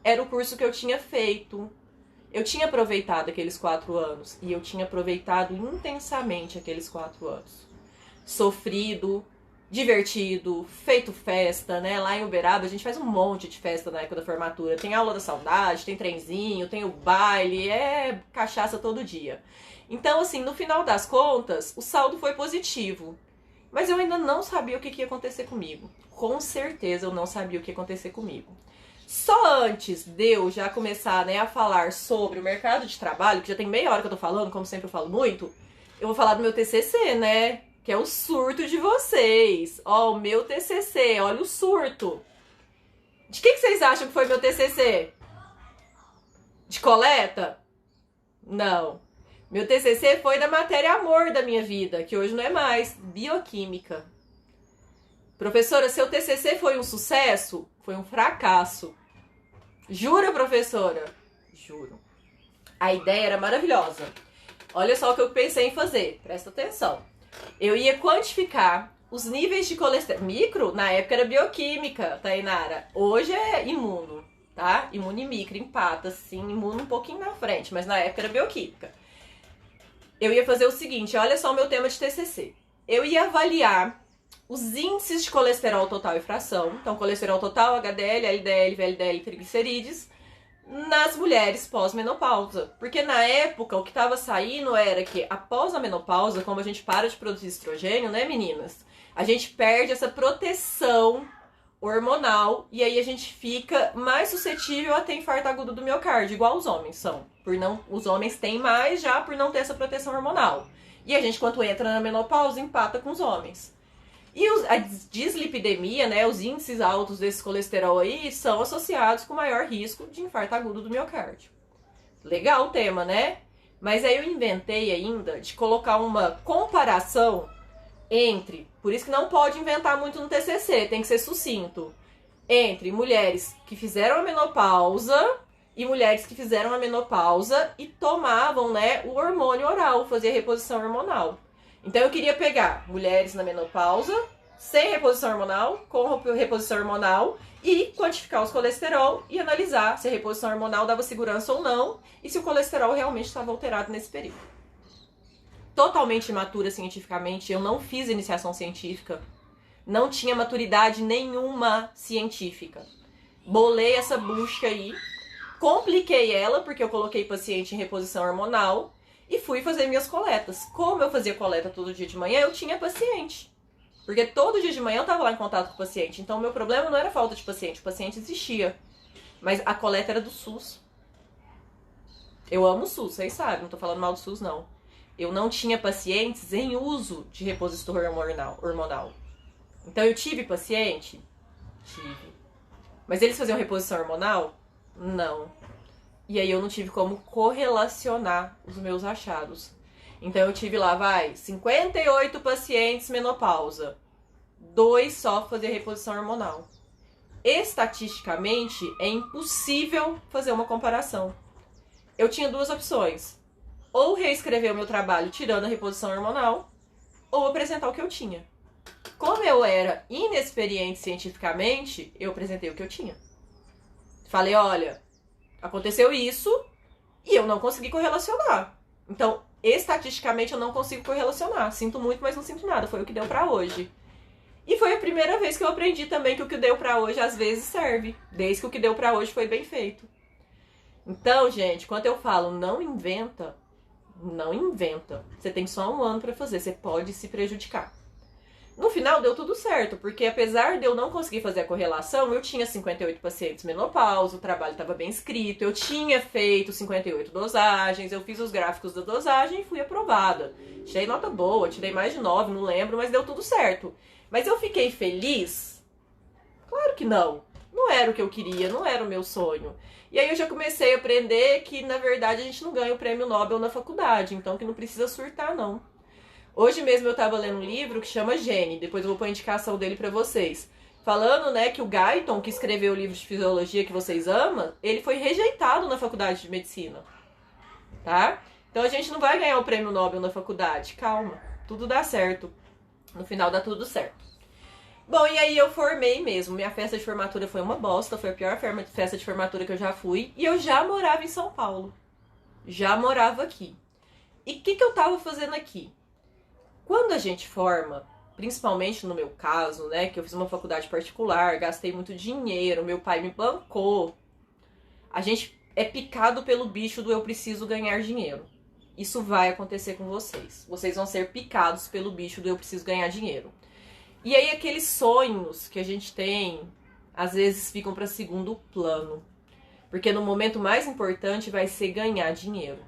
Era o curso que eu tinha feito. Eu tinha aproveitado aqueles 4 anos. E eu tinha aproveitado intensamente aqueles 4 anos. Sofrido, divertido, feito festa, né? Lá em Uberaba a gente faz um monte de festa na época da formatura. Tem aula da saudade, tem trenzinho, tem o baile, é cachaça todo dia. Então, assim, no final das contas, o saldo foi positivo. Mas eu ainda não sabia o que ia acontecer comigo. Com certeza eu não sabia o que ia acontecer comigo. Só antes de eu já começar, né, a falar sobre o mercado de trabalho, que já tem meia hora que eu tô falando, como sempre eu falo muito, eu vou falar do meu TCC, né? Que é o surto de vocês. Ó, o meu TCC, olha o surto. De que vocês acham que foi meu TCC? De coleta? Não. Meu TCC foi da matéria amor da minha vida, que hoje não é mais, bioquímica. Professora, seu TCC foi um sucesso? Foi um fracasso. Jura, professora? Juro. A ideia era maravilhosa. Olha só o que eu pensei em fazer, presta atenção. Eu ia quantificar os níveis de colesterol. Micro, na época era bioquímica, Tainara. Hoje é imuno, tá? Imuno e micro, empata, sim, imuno um pouquinho na frente, mas na época era bioquímica. Eu ia fazer o seguinte, olha só o meu tema de TCC. Eu ia avaliar os índices de colesterol total e fração. Então, colesterol total, HDL, LDL, VLDL, triglicerídeos, nas mulheres pós-menopausa. Porque na época o que estava saindo era que após a menopausa, como a gente para de produzir estrogênio, né, meninas? A gente perde essa proteção hormonal e aí a gente fica mais suscetível a ter infarto agudo do miocárdio, igual os homens são. Os homens têm mais já por não ter essa proteção hormonal. E a gente, quando entra na menopausa, empata com os homens. E a dislipidemia, né, os índices altos desse colesterol aí, são associados com maior risco de infarto agudo do miocárdio. Legal o tema, né? Mas aí eu inventei ainda de colocar uma comparação entre, por isso que não pode inventar muito no TCC, tem que ser sucinto, entre mulheres que fizeram a menopausa e mulheres que fizeram a menopausa e tomavam, né, o hormônio oral, fazia reposição hormonal. Então eu queria pegar mulheres na menopausa, sem reposição hormonal, com reposição hormonal, e quantificar os colesterol e analisar se a reposição hormonal dava segurança ou não e se o colesterol realmente estava alterado nesse período. Totalmente imatura cientificamente, eu não fiz iniciação científica, não tinha maturidade nenhuma científica. Bolei essa busca aí, compliquei ela porque eu coloquei paciente em reposição hormonal e fui fazer minhas coletas. Como eu fazia coleta todo dia de manhã, eu tinha paciente. Porque todo dia de manhã eu estava lá em contato com o paciente. Então, o meu problema não era falta de paciente. O paciente existia. Mas a coleta era do SUS. Eu amo o SUS, vocês sabem. Não tô falando mal do SUS, não. Eu não tinha pacientes em uso de repositor hormonal. Então, eu tive paciente? Tive. Mas eles faziam reposição hormonal? Não. E aí, eu não tive como correlacionar os meus achados. Então, eu tive lá, 58 pacientes menopausa. 2 só fazer reposição hormonal. Estatisticamente, é impossível fazer uma comparação. Eu tinha 2 opções. Ou reescrever o meu trabalho tirando a reposição hormonal, ou apresentar o que eu tinha. Como eu era inexperiente cientificamente, eu apresentei o que eu tinha. Falei, olha, aconteceu isso e eu não consegui correlacionar. Então, estatisticamente eu não consigo correlacionar. Sinto muito, mas não sinto nada. Foi o que deu pra hoje. E foi a primeira vez que eu aprendi também que o que deu pra hoje às vezes serve. Desde que o que deu pra hoje foi bem feito. Então, gente, quando eu falo não inventa, não inventa. Você tem só 1 ano pra fazer. Você pode se prejudicar. No final deu tudo certo, porque apesar de eu não conseguir fazer a correlação, eu tinha 58 pacientes menopausa, o trabalho estava bem escrito, eu tinha feito 58 dosagens, eu fiz os gráficos da dosagem e fui aprovada. Tirei nota boa, tirei mais de 9, não lembro, mas deu tudo certo. Mas eu fiquei feliz? Claro que não. Não era o que eu queria, não era o meu sonho. E aí eu já comecei a aprender que, na verdade, a gente não ganha o prêmio Nobel na faculdade, então que não precisa surtar, não. Hoje mesmo eu tava lendo um livro que chama Gene, depois eu vou pôr a indicação dele pra vocês. Falando, né, que o Guyton, que escreveu o livro de fisiologia que vocês amam, ele foi rejeitado na faculdade de medicina, tá? Então a gente não vai ganhar o prêmio Nobel na faculdade, calma, tudo dá certo, no final dá tudo certo. Bom, e aí eu formei mesmo, minha festa de formatura foi uma bosta, foi a pior festa de formatura que eu já fui, e eu já morava em São Paulo, já morava aqui. E o que eu tava fazendo aqui? Quando a gente forma, principalmente no meu caso, né, que eu fiz uma faculdade particular, gastei muito dinheiro, meu pai me bancou, a gente é picado pelo bicho do eu preciso ganhar dinheiro. Isso vai acontecer com vocês. Vocês vão ser picados pelo bicho do eu preciso ganhar dinheiro. E aí aqueles sonhos que a gente tem, às vezes ficam para segundo plano. Porque no momento mais importante vai ser ganhar dinheiro.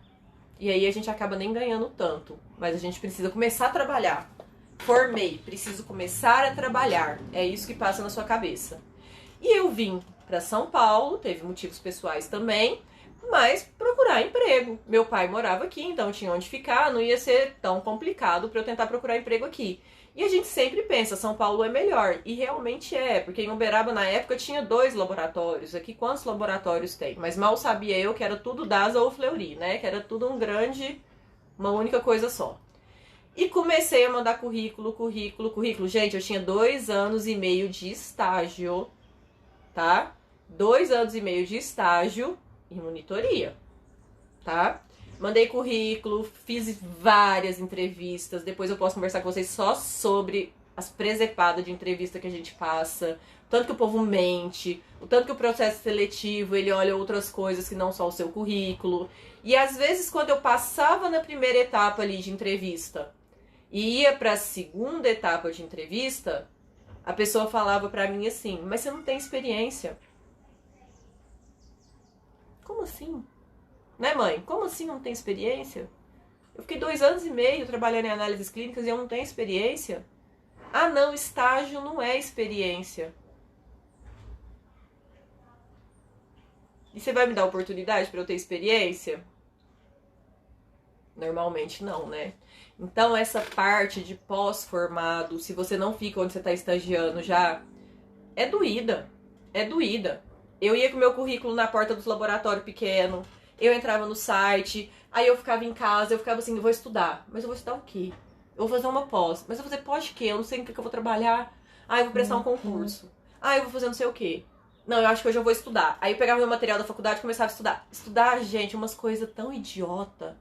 E aí a gente acaba nem ganhando tanto. Mas a gente precisa começar a trabalhar. Formei, preciso começar a trabalhar. É isso que passa na sua cabeça. E eu vim para São Paulo, teve motivos pessoais também, mas procurar emprego. Meu pai morava aqui, então tinha onde ficar, não ia ser tão complicado para eu tentar procurar emprego aqui. E a gente sempre pensa, São Paulo é melhor. E realmente é, porque em Uberaba na época tinha 2 laboratórios. Aqui quantos laboratórios tem? Mas mal sabia eu que era tudo DASA ou Fleury, né? Que era tudo uma única coisa só. E comecei a mandar currículo. Gente, eu tinha 2 anos e meio de estágio, tá? 2 anos e meio de estágio em monitoria, tá? Mandei currículo, fiz várias entrevistas. Depois eu posso conversar com vocês só sobre as presepadas de entrevista que a gente passa. O tanto que o povo mente, o tanto que o processo seletivo, ele olha outras coisas que não só o seu currículo. E às vezes quando eu passava na primeira etapa ali de entrevista e ia para a segunda etapa de entrevista, a pessoa falava pra mim assim, mas você não tem experiência. Como assim? Né, mãe? Como assim não tem experiência? Eu fiquei 2 anos e meio trabalhando em análises clínicas e eu não tenho experiência? Ah, não, estágio não é experiência. E você vai me dar oportunidade para eu ter experiência? Normalmente não, né? Então essa parte de pós-formado, se você não fica onde você está estagiando já, é doída. É doída. Eu ia com o meu currículo na porta dos laboratórios pequenos, eu entrava no site, aí eu ficava em casa, eu ficava assim, eu vou estudar. Mas eu vou estudar o quê? Eu vou fazer uma pós. Mas eu vou fazer pós de quê? Eu não sei no que eu vou trabalhar. Ah, eu vou prestar um concurso. Ah, eu vou fazer não sei o quê. Não, eu acho que hoje eu vou estudar. Aí eu pegava meu material da faculdade e começava a estudar. Estudar, gente, umas coisas tão idiota.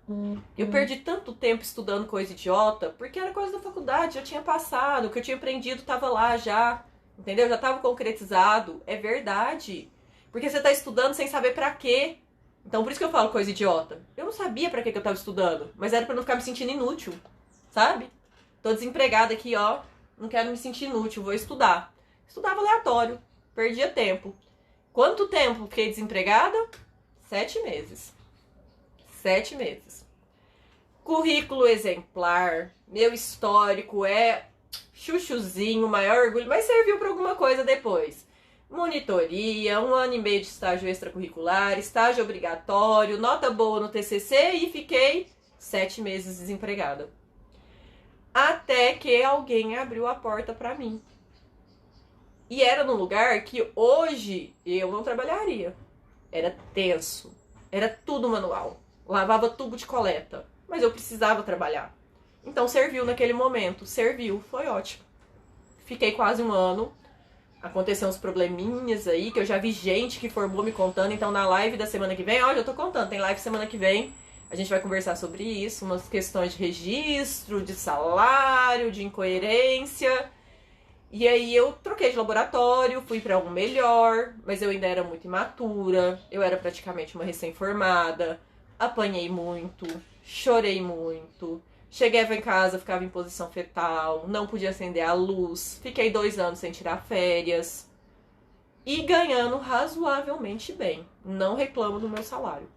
Eu perdi tanto tempo estudando coisa idiota, porque era coisa da faculdade, já tinha passado, o que eu tinha aprendido tava lá já. Entendeu? Já tava concretizado. É verdade. Porque você tá estudando sem saber pra quê. Então por isso que eu falo coisa idiota. Eu não sabia pra que eu tava estudando, mas era pra não ficar me sentindo inútil. Sabe? Tô desempregada aqui, ó. Não quero me sentir inútil, vou estudar. Estudava aleatório. Perdia tempo. Quanto tempo fiquei desempregada? 7 meses. 7 meses. Currículo exemplar. Meu histórico é chuchuzinho, maior orgulho, mas serviu para alguma coisa depois. Monitoria, 1 ano e meio de estágio extracurricular, estágio obrigatório, nota boa no TCC e fiquei 7 meses desempregada. Até que alguém abriu a porta para mim. E era num lugar que hoje eu não trabalharia. Era tenso. Era tudo manual. Lavava tubo de coleta. Mas eu precisava trabalhar. Então serviu naquele momento. Serviu. Foi ótimo. Fiquei quase 1 ano. Aconteceram uns probleminhas aí, que eu já vi gente que formou me contando. Então na live da semana que vem, olha, eu tô contando, tem live semana que vem. A gente vai conversar sobre isso. Umas questões de registro, de salário, de incoerência. E aí eu troquei de laboratório, fui pra um melhor, mas eu ainda era muito imatura, eu era praticamente uma recém-formada, apanhei muito, chorei muito, chegava em casa, ficava em posição fetal, não podia acender a luz, fiquei 2 anos sem tirar férias e ganhando razoavelmente bem, não reclamo do meu salário.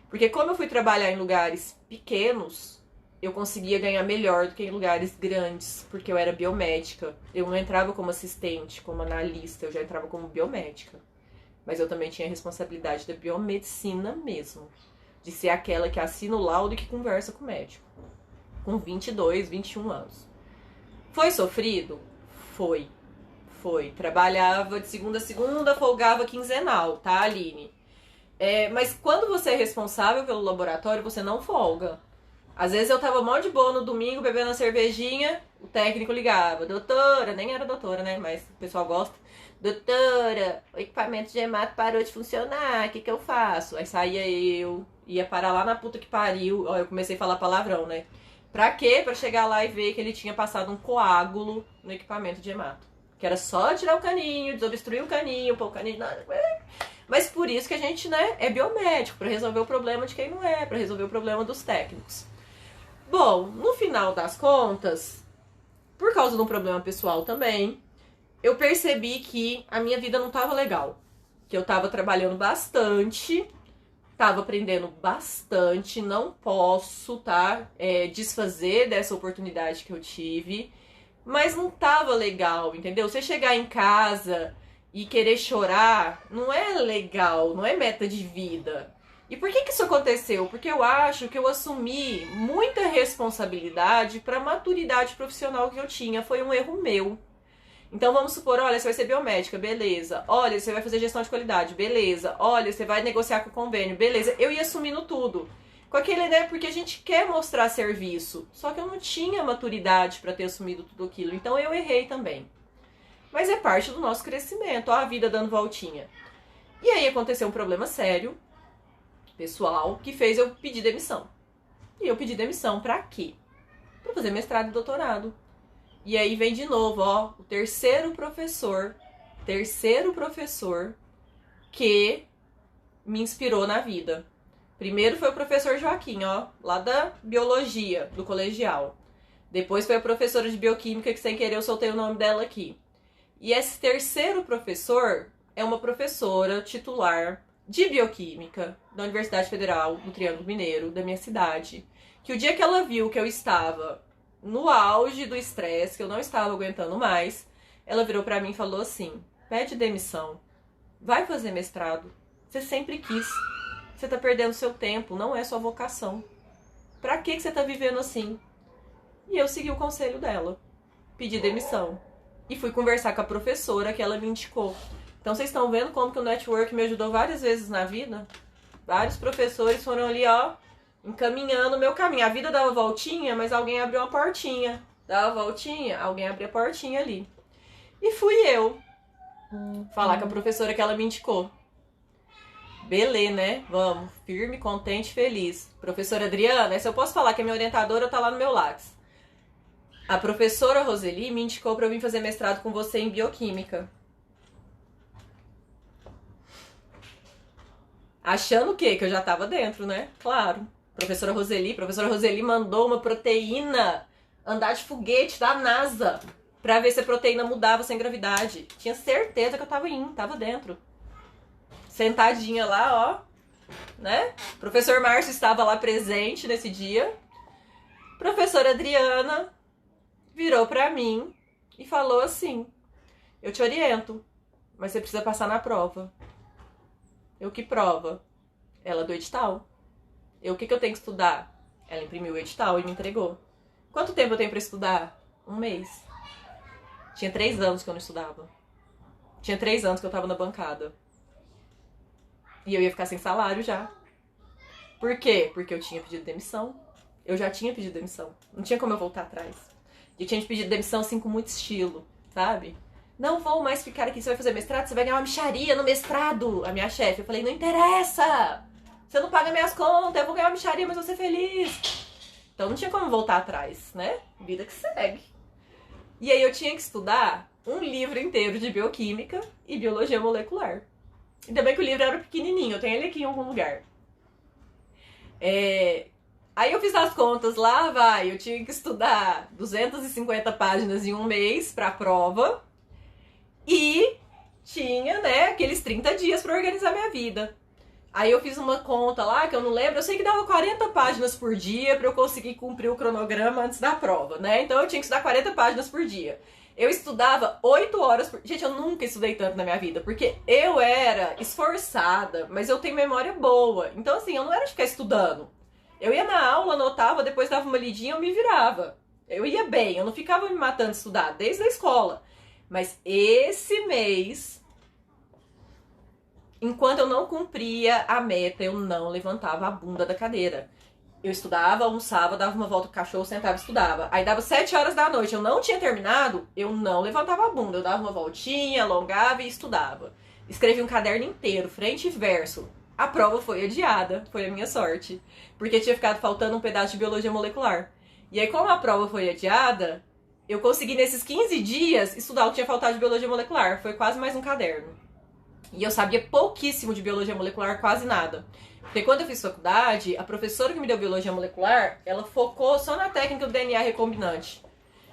Porque como eu fui trabalhar em lugares pequenos, eu conseguia ganhar melhor do que em lugares grandes, porque eu era biomédica. Eu não entrava como assistente, como analista, eu já entrava como biomédica. Mas eu também tinha a responsabilidade da biomedicina mesmo, de ser aquela que assina o laudo e que conversa com o médico. Com 22, 21 anos. Foi sofrido? Foi. Foi. Trabalhava de segunda a segunda, folgava quinzenal, tá, Aline? Mas quando você é responsável pelo laboratório, você não folga. Às vezes eu tava mó de boa no domingo, bebendo uma cervejinha, o técnico ligava. Doutora, nem era doutora, né? Mas o pessoal gosta. Doutora, o equipamento de hemato parou de funcionar, o que eu faço? Aí saía eu, ia parar lá na puta que pariu. Ó, eu comecei a falar palavrão, né? Pra quê? Pra chegar lá e ver que ele tinha passado um coágulo no equipamento de hemato. Que era só tirar o caninho, desobstruir o caninho, pôr o caninho... Mas por isso que a gente, né, é biomédico, pra resolver o problema de quem não é, pra resolver o problema dos técnicos. Bom, no final das contas, por causa de um problema pessoal também, eu percebi que a minha vida não estava legal. Que eu estava trabalhando bastante, estava aprendendo bastante, não posso, tá, desfazer dessa oportunidade que eu tive, mas não estava legal, entendeu? Você chegar em casa e querer chorar não é legal, não é meta de vida. E por que isso aconteceu? Porque eu acho que eu assumi muita responsabilidade para a maturidade profissional que eu tinha. Foi um erro meu. Então vamos supor, olha, você vai ser biomédica, beleza. Olha, você vai fazer gestão de qualidade, beleza. Olha, você vai negociar com o convênio, beleza. Eu ia assumindo tudo. Com aquele, né, porque a gente quer mostrar serviço. Só que eu não tinha maturidade para ter assumido tudo aquilo. Então eu errei também. Mas é parte do nosso crescimento, ó, a vida dando voltinha. E aí aconteceu um problema sério, pessoal, que fez eu pedir demissão. E eu pedi demissão pra quê? Pra fazer mestrado e doutorado. E aí vem de novo, ó, o terceiro professor que me inspirou na vida. Primeiro foi o professor Joaquim, ó, lá da biologia, do colegial. Depois foi a professora de bioquímica, que sem querer eu soltei o nome dela aqui. E esse terceiro professor é uma professora titular de bioquímica da Universidade Federal do Triângulo Mineiro, da minha cidade, que o dia que ela viu que eu estava no auge do estresse, que eu não estava aguentando mais, ela virou pra mim e falou assim: pede demissão, vai fazer mestrado, você sempre quis, você tá perdendo seu tempo, não é sua vocação, pra que você tá vivendo assim? E eu segui o conselho dela, pedi demissão e fui conversar com a professora que ela me indicou. Então vocês estão vendo como que o network me ajudou várias vezes na vida? Vários professores foram ali, ó, encaminhando o meu caminho. A vida dava voltinha, mas alguém abriu uma portinha. Dava voltinha, alguém abriu a portinha ali. E fui eu falar com a professora que ela me indicou. Beleza, né? Vamos. Firme, contente, feliz. Professora Adriana, se eu posso falar que a minha orientadora tá lá no meu Lattes. A professora Roseli me indicou pra eu vir fazer mestrado com você em bioquímica. Achando o quê? Que eu já tava dentro, né? Claro. Professora Roseli mandou uma proteína andar de foguete da NASA pra ver se a proteína mudava sem gravidade. Tinha certeza que eu tava dentro. Sentadinha lá, ó, né? Professor Márcio estava lá presente nesse dia. Professora Adriana virou pra mim e falou assim: eu te oriento, mas você precisa passar na prova. Eu, que prova? Ela, do edital. Eu, o que eu tenho que estudar? Ela imprimiu o edital e me entregou. Quanto tempo eu tenho pra estudar? 1 mês. Tinha 3 anos que eu não estudava. Tinha 3 anos que eu tava na bancada. E eu ia ficar sem salário já. Por quê? Porque eu tinha pedido demissão. Eu já tinha pedido demissão. Não tinha como eu voltar atrás. Eu tinha pedido demissão assim com muito estilo, sabe? Não vou mais ficar aqui, você vai fazer mestrado, você vai ganhar uma mixaria no mestrado. A minha chefe, eu falei, não interessa. Você não paga minhas contas, eu vou ganhar uma mixaria, mas vou ser feliz. Então não tinha como voltar atrás, né? Vida que segue. E aí eu tinha que estudar um livro inteiro de bioquímica e biologia molecular. Ainda bem que o livro era pequenininho, eu tenho ele aqui em algum lugar. Aí eu fiz as contas lá, eu tinha que estudar 250 páginas em 1 mês pra prova. E tinha, né, aqueles 30 dias pra organizar minha vida. Aí eu fiz uma conta lá, que eu não lembro, eu sei que dava 40 páginas por dia pra eu conseguir cumprir o cronograma antes da prova, né? Então eu tinha que estudar 40 páginas por dia. Eu estudava 8 horas por... Gente, eu nunca estudei tanto na minha vida, porque eu era esforçada, mas eu tenho memória boa. Então, assim, eu não era de ficar estudando. Eu ia na aula, anotava, depois dava uma lidinha, eu me virava. Eu ia bem, eu não ficava me matando de estudar, desde a escola. Mas esse mês, enquanto eu não cumpria a meta, eu não levantava a bunda da cadeira. Eu estudava, almoçava, dava uma volta com o cachorro, sentava e estudava. Aí dava 7 horas da noite, eu não tinha terminado, eu não levantava a bunda. Eu dava uma voltinha, alongava e estudava. Escrevi um caderno inteiro, frente e verso. A prova foi adiada, foi a minha sorte. Porque tinha ficado faltando um pedaço de biologia molecular. E aí, como a prova foi adiada, eu consegui nesses 15 dias estudar o que tinha faltado de biologia molecular. Foi quase mais um caderno. E eu sabia pouquíssimo de biologia molecular, quase nada. Porque quando eu fiz faculdade, a professora que me deu biologia molecular, ela focou só na técnica do DNA recombinante.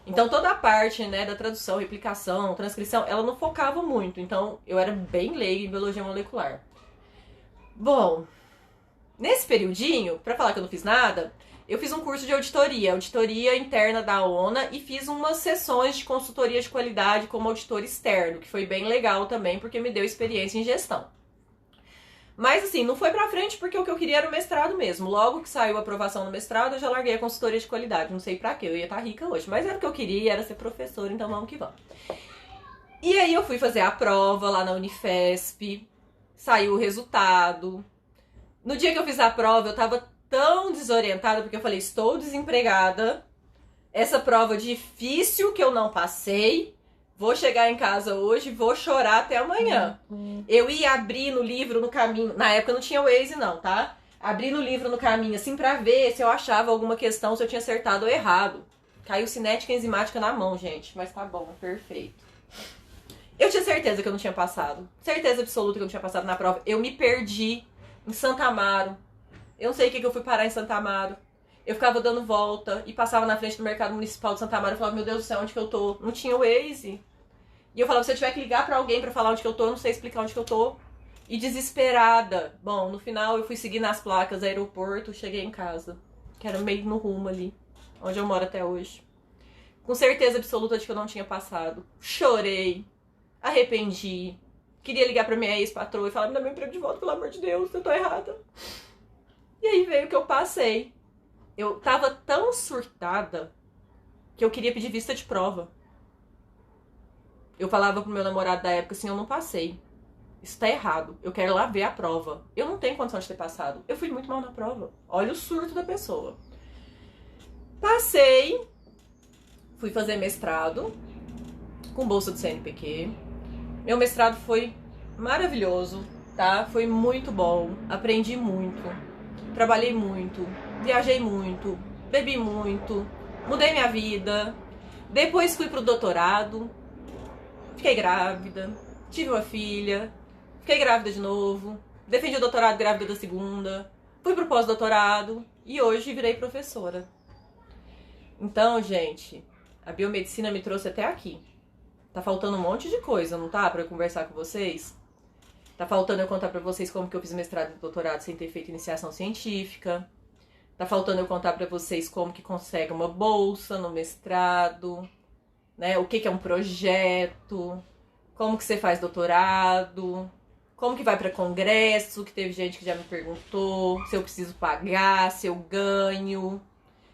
Então toda a parte, né, da tradução, replicação, transcrição, ela não focava muito. Então eu era bem leiga em biologia molecular. Bom, nesse periodinho, pra falar que eu não fiz nada, eu fiz um curso de auditoria interna da ONA, e fiz umas sessões de consultoria de qualidade como auditor externo, que foi bem legal também, porque me deu experiência em gestão. Mas assim, não foi pra frente porque o que eu queria era o mestrado mesmo. Logo que saiu a aprovação no mestrado, eu já larguei a consultoria de qualidade. Não sei pra quê, eu ia estar rica hoje. Mas era o que eu queria, era ser professora, então vamos que vamos. E aí eu fui fazer a prova lá na Unifesp, saiu o resultado. No dia que eu fiz a prova, eu tava tão desorientada, porque eu falei, estou desempregada, essa prova difícil que eu não passei, vou chegar em casa hoje, vou chorar até amanhã. Eu ia abrir no livro no caminho, na época não tinha Waze não, tá? Abri no livro no caminho, assim, pra ver se eu achava alguma questão, se eu tinha acertado ou errado. Caiu cinética enzimática na mão, gente, mas tá bom, perfeito. Eu tinha certeza que eu não tinha passado, certeza absoluta que eu não tinha passado na prova. Eu me perdi em Santa Amaro. Eu não sei o que eu fui parar em Santa Amaro. Eu ficava dando volta e passava na frente do mercado municipal de Santa Amaro. Eu falava, meu Deus do céu, onde que eu tô? Não tinha Waze. E eu falava, se eu tiver que ligar pra alguém pra falar onde que eu tô, eu não sei explicar onde que eu tô. E desesperada. Bom, no final eu fui seguir nas placas, aeroporto, cheguei em casa. Que era meio no rumo ali, onde eu moro até hoje. Com certeza absoluta de que eu não tinha passado. Chorei. Arrependi. Queria ligar pra minha ex-patroa e falar, me dá meu emprego de volta, pelo amor de Deus, eu tô errada. E aí veio que eu passei. Eu tava tão surtada que eu queria pedir vista de prova. Eu falava pro meu namorado da época assim, eu não passei. Isso tá errado. Eu quero ir lá ver a prova. Eu não tenho condição de ter passado. Eu fui muito mal na prova. Olha o surto da pessoa. Passei. Fui fazer mestrado. com bolsa do CNPq. Meu mestrado foi maravilhoso, tá? Foi muito bom, aprendi muito, trabalhei muito, viajei muito, bebi muito, mudei minha vida. Depois fui pro doutorado, fiquei grávida, tive uma filha, fiquei grávida de novo, defendi o doutorado grávida da segunda, fui pro pós-doutorado e hoje virei professora. Então, gente, a biomedicina me trouxe até aqui. Tá faltando um monte de coisa, não tá? Pra eu conversar com vocês. Tá faltando eu contar pra vocês como que eu fiz mestrado e doutorado sem ter feito iniciação científica. Tá faltando eu contar pra vocês como que consegue uma bolsa no mestrado, né? O que que é um projeto, como que você faz doutorado, como que vai pra congresso, que teve gente que já me perguntou, se eu preciso pagar, se eu ganho,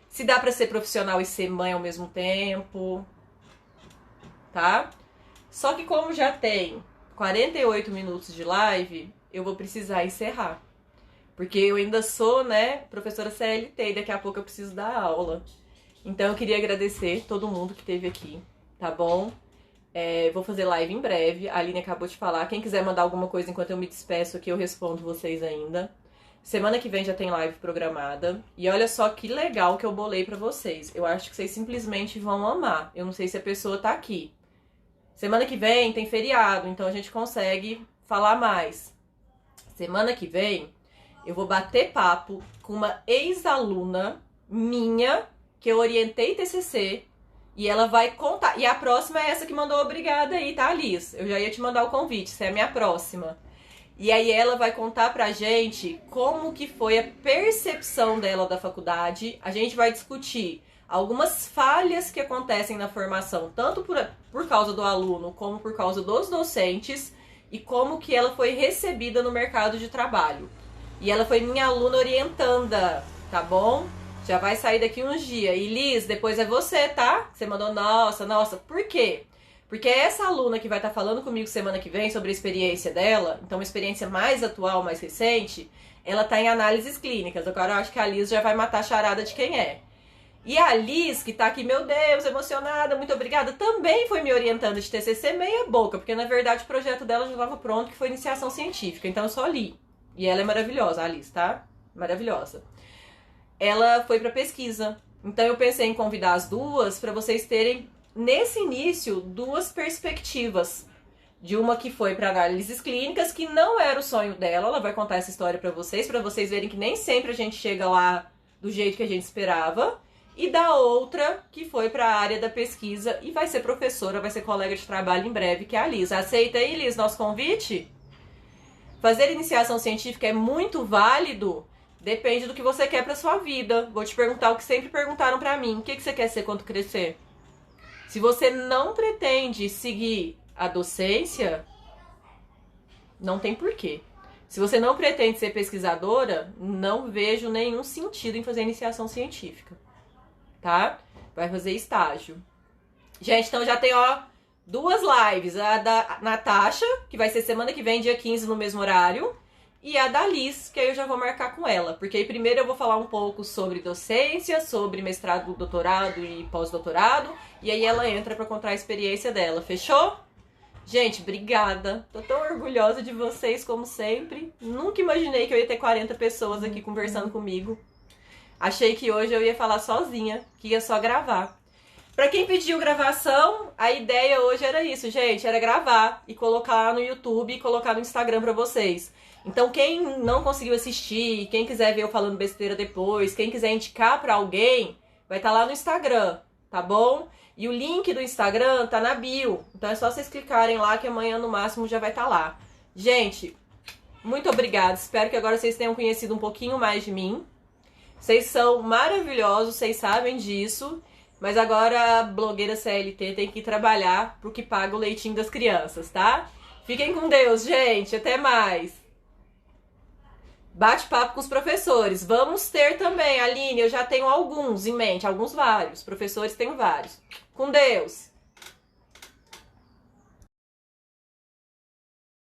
se dá pra ser profissional e ser mãe ao mesmo tempo, tá? Só que como já tem 48 minutos de live, eu vou precisar encerrar. Porque eu ainda sou, né, professora CLT e daqui a pouco eu preciso dar aula. Então eu queria agradecer todo mundo que esteve aqui, tá bom? Vou fazer live em breve, a Aline acabou de falar. Quem quiser mandar alguma coisa enquanto eu me despeço aqui, eu respondo vocês ainda. Semana que vem já tem live programada. E olha só que legal que eu bolei pra vocês. Eu acho que vocês simplesmente vão amar. Eu não sei se a pessoa tá aqui. Semana que vem tem feriado, então a gente consegue falar mais. Semana que vem eu vou bater papo com uma ex-aluna minha, que eu orientei TCC, e ela vai contar. E a próxima é essa que mandou obrigada aí, tá, Liz? Eu já ia te mandar o convite, essa é a minha próxima. E aí ela vai contar pra gente como que foi a percepção dela da faculdade. A gente vai discutir algumas falhas que acontecem na formação, tanto por causa do aluno, como por causa dos docentes, e como que ela foi recebida no mercado de trabalho. E ela foi minha aluna orientanda, tá bom? Já vai sair daqui uns dias. E Liz, depois é você, tá? Você mandou, nossa. Por quê? Porque essa aluna que vai estar falando comigo semana que vem sobre a experiência dela, então uma experiência mais atual, mais recente, ela tá em análises clínicas. Agora eu acho que a Liz já vai matar a charada de quem é. E a Liz, que tá aqui, meu Deus, emocionada, muito obrigada, também foi me orientando de TCC meia boca, porque na verdade o projeto dela já estava pronto, que foi iniciação científica, então eu só li. E ela é maravilhosa, a Liz, tá? Maravilhosa. Ela foi pra pesquisa, então eu pensei em convidar as duas para vocês terem, nesse início, duas perspectivas. De uma que foi para análises clínicas, que não era o sonho dela, ela vai contar essa história para vocês verem que nem sempre a gente chega lá do jeito que a gente esperava. E da outra, que foi para a área da pesquisa e vai ser professora, vai ser colega de trabalho em breve, que é a Liz. Aceita aí, Liz, nosso convite? Fazer iniciação científica é muito válido, depende do que você quer para sua vida. Vou te perguntar o que sempre perguntaram para mim. O que você quer ser quando crescer? Se você não pretende seguir a docência, não tem porquê. Se você não pretende ser pesquisadora, não vejo nenhum sentido em fazer iniciação científica. Tá? Vai fazer estágio. Gente, então já tem, ó, duas lives. A da Natasha, que vai ser semana que vem, dia 15, no mesmo horário. E a da Liz, que aí eu já vou marcar com ela. Porque aí primeiro eu vou falar um pouco sobre docência, sobre mestrado, doutorado e pós-doutorado. E aí ela entra pra contar a experiência dela. Fechou? Gente, obrigada. Tô tão orgulhosa de vocês, como sempre. Nunca imaginei que eu ia ter 40 pessoas aqui conversando comigo. Achei que hoje eu ia falar sozinha, que ia só gravar. Pra quem pediu gravação, a ideia hoje era isso, gente. Era gravar e colocar no YouTube e colocar no Instagram pra vocês. Então quem não conseguiu assistir, quem quiser ver eu falando besteira depois, quem quiser indicar pra alguém, vai estar lá no Instagram, tá bom? E o link do Instagram tá na bio. Então é só vocês clicarem lá que amanhã no máximo já vai estar lá. Gente, muito obrigada. Espero que agora vocês tenham conhecido um pouquinho mais de mim. Vocês são maravilhosos, vocês sabem disso. Mas agora a blogueira CLT tem que trabalhar pro que paga o leitinho das crianças, tá? Fiquem com Deus, gente. Até mais. Bate-papo com os professores. Vamos ter também, Aline, eu já tenho alguns em mente, vários. Professores tenho vários. Com Deus!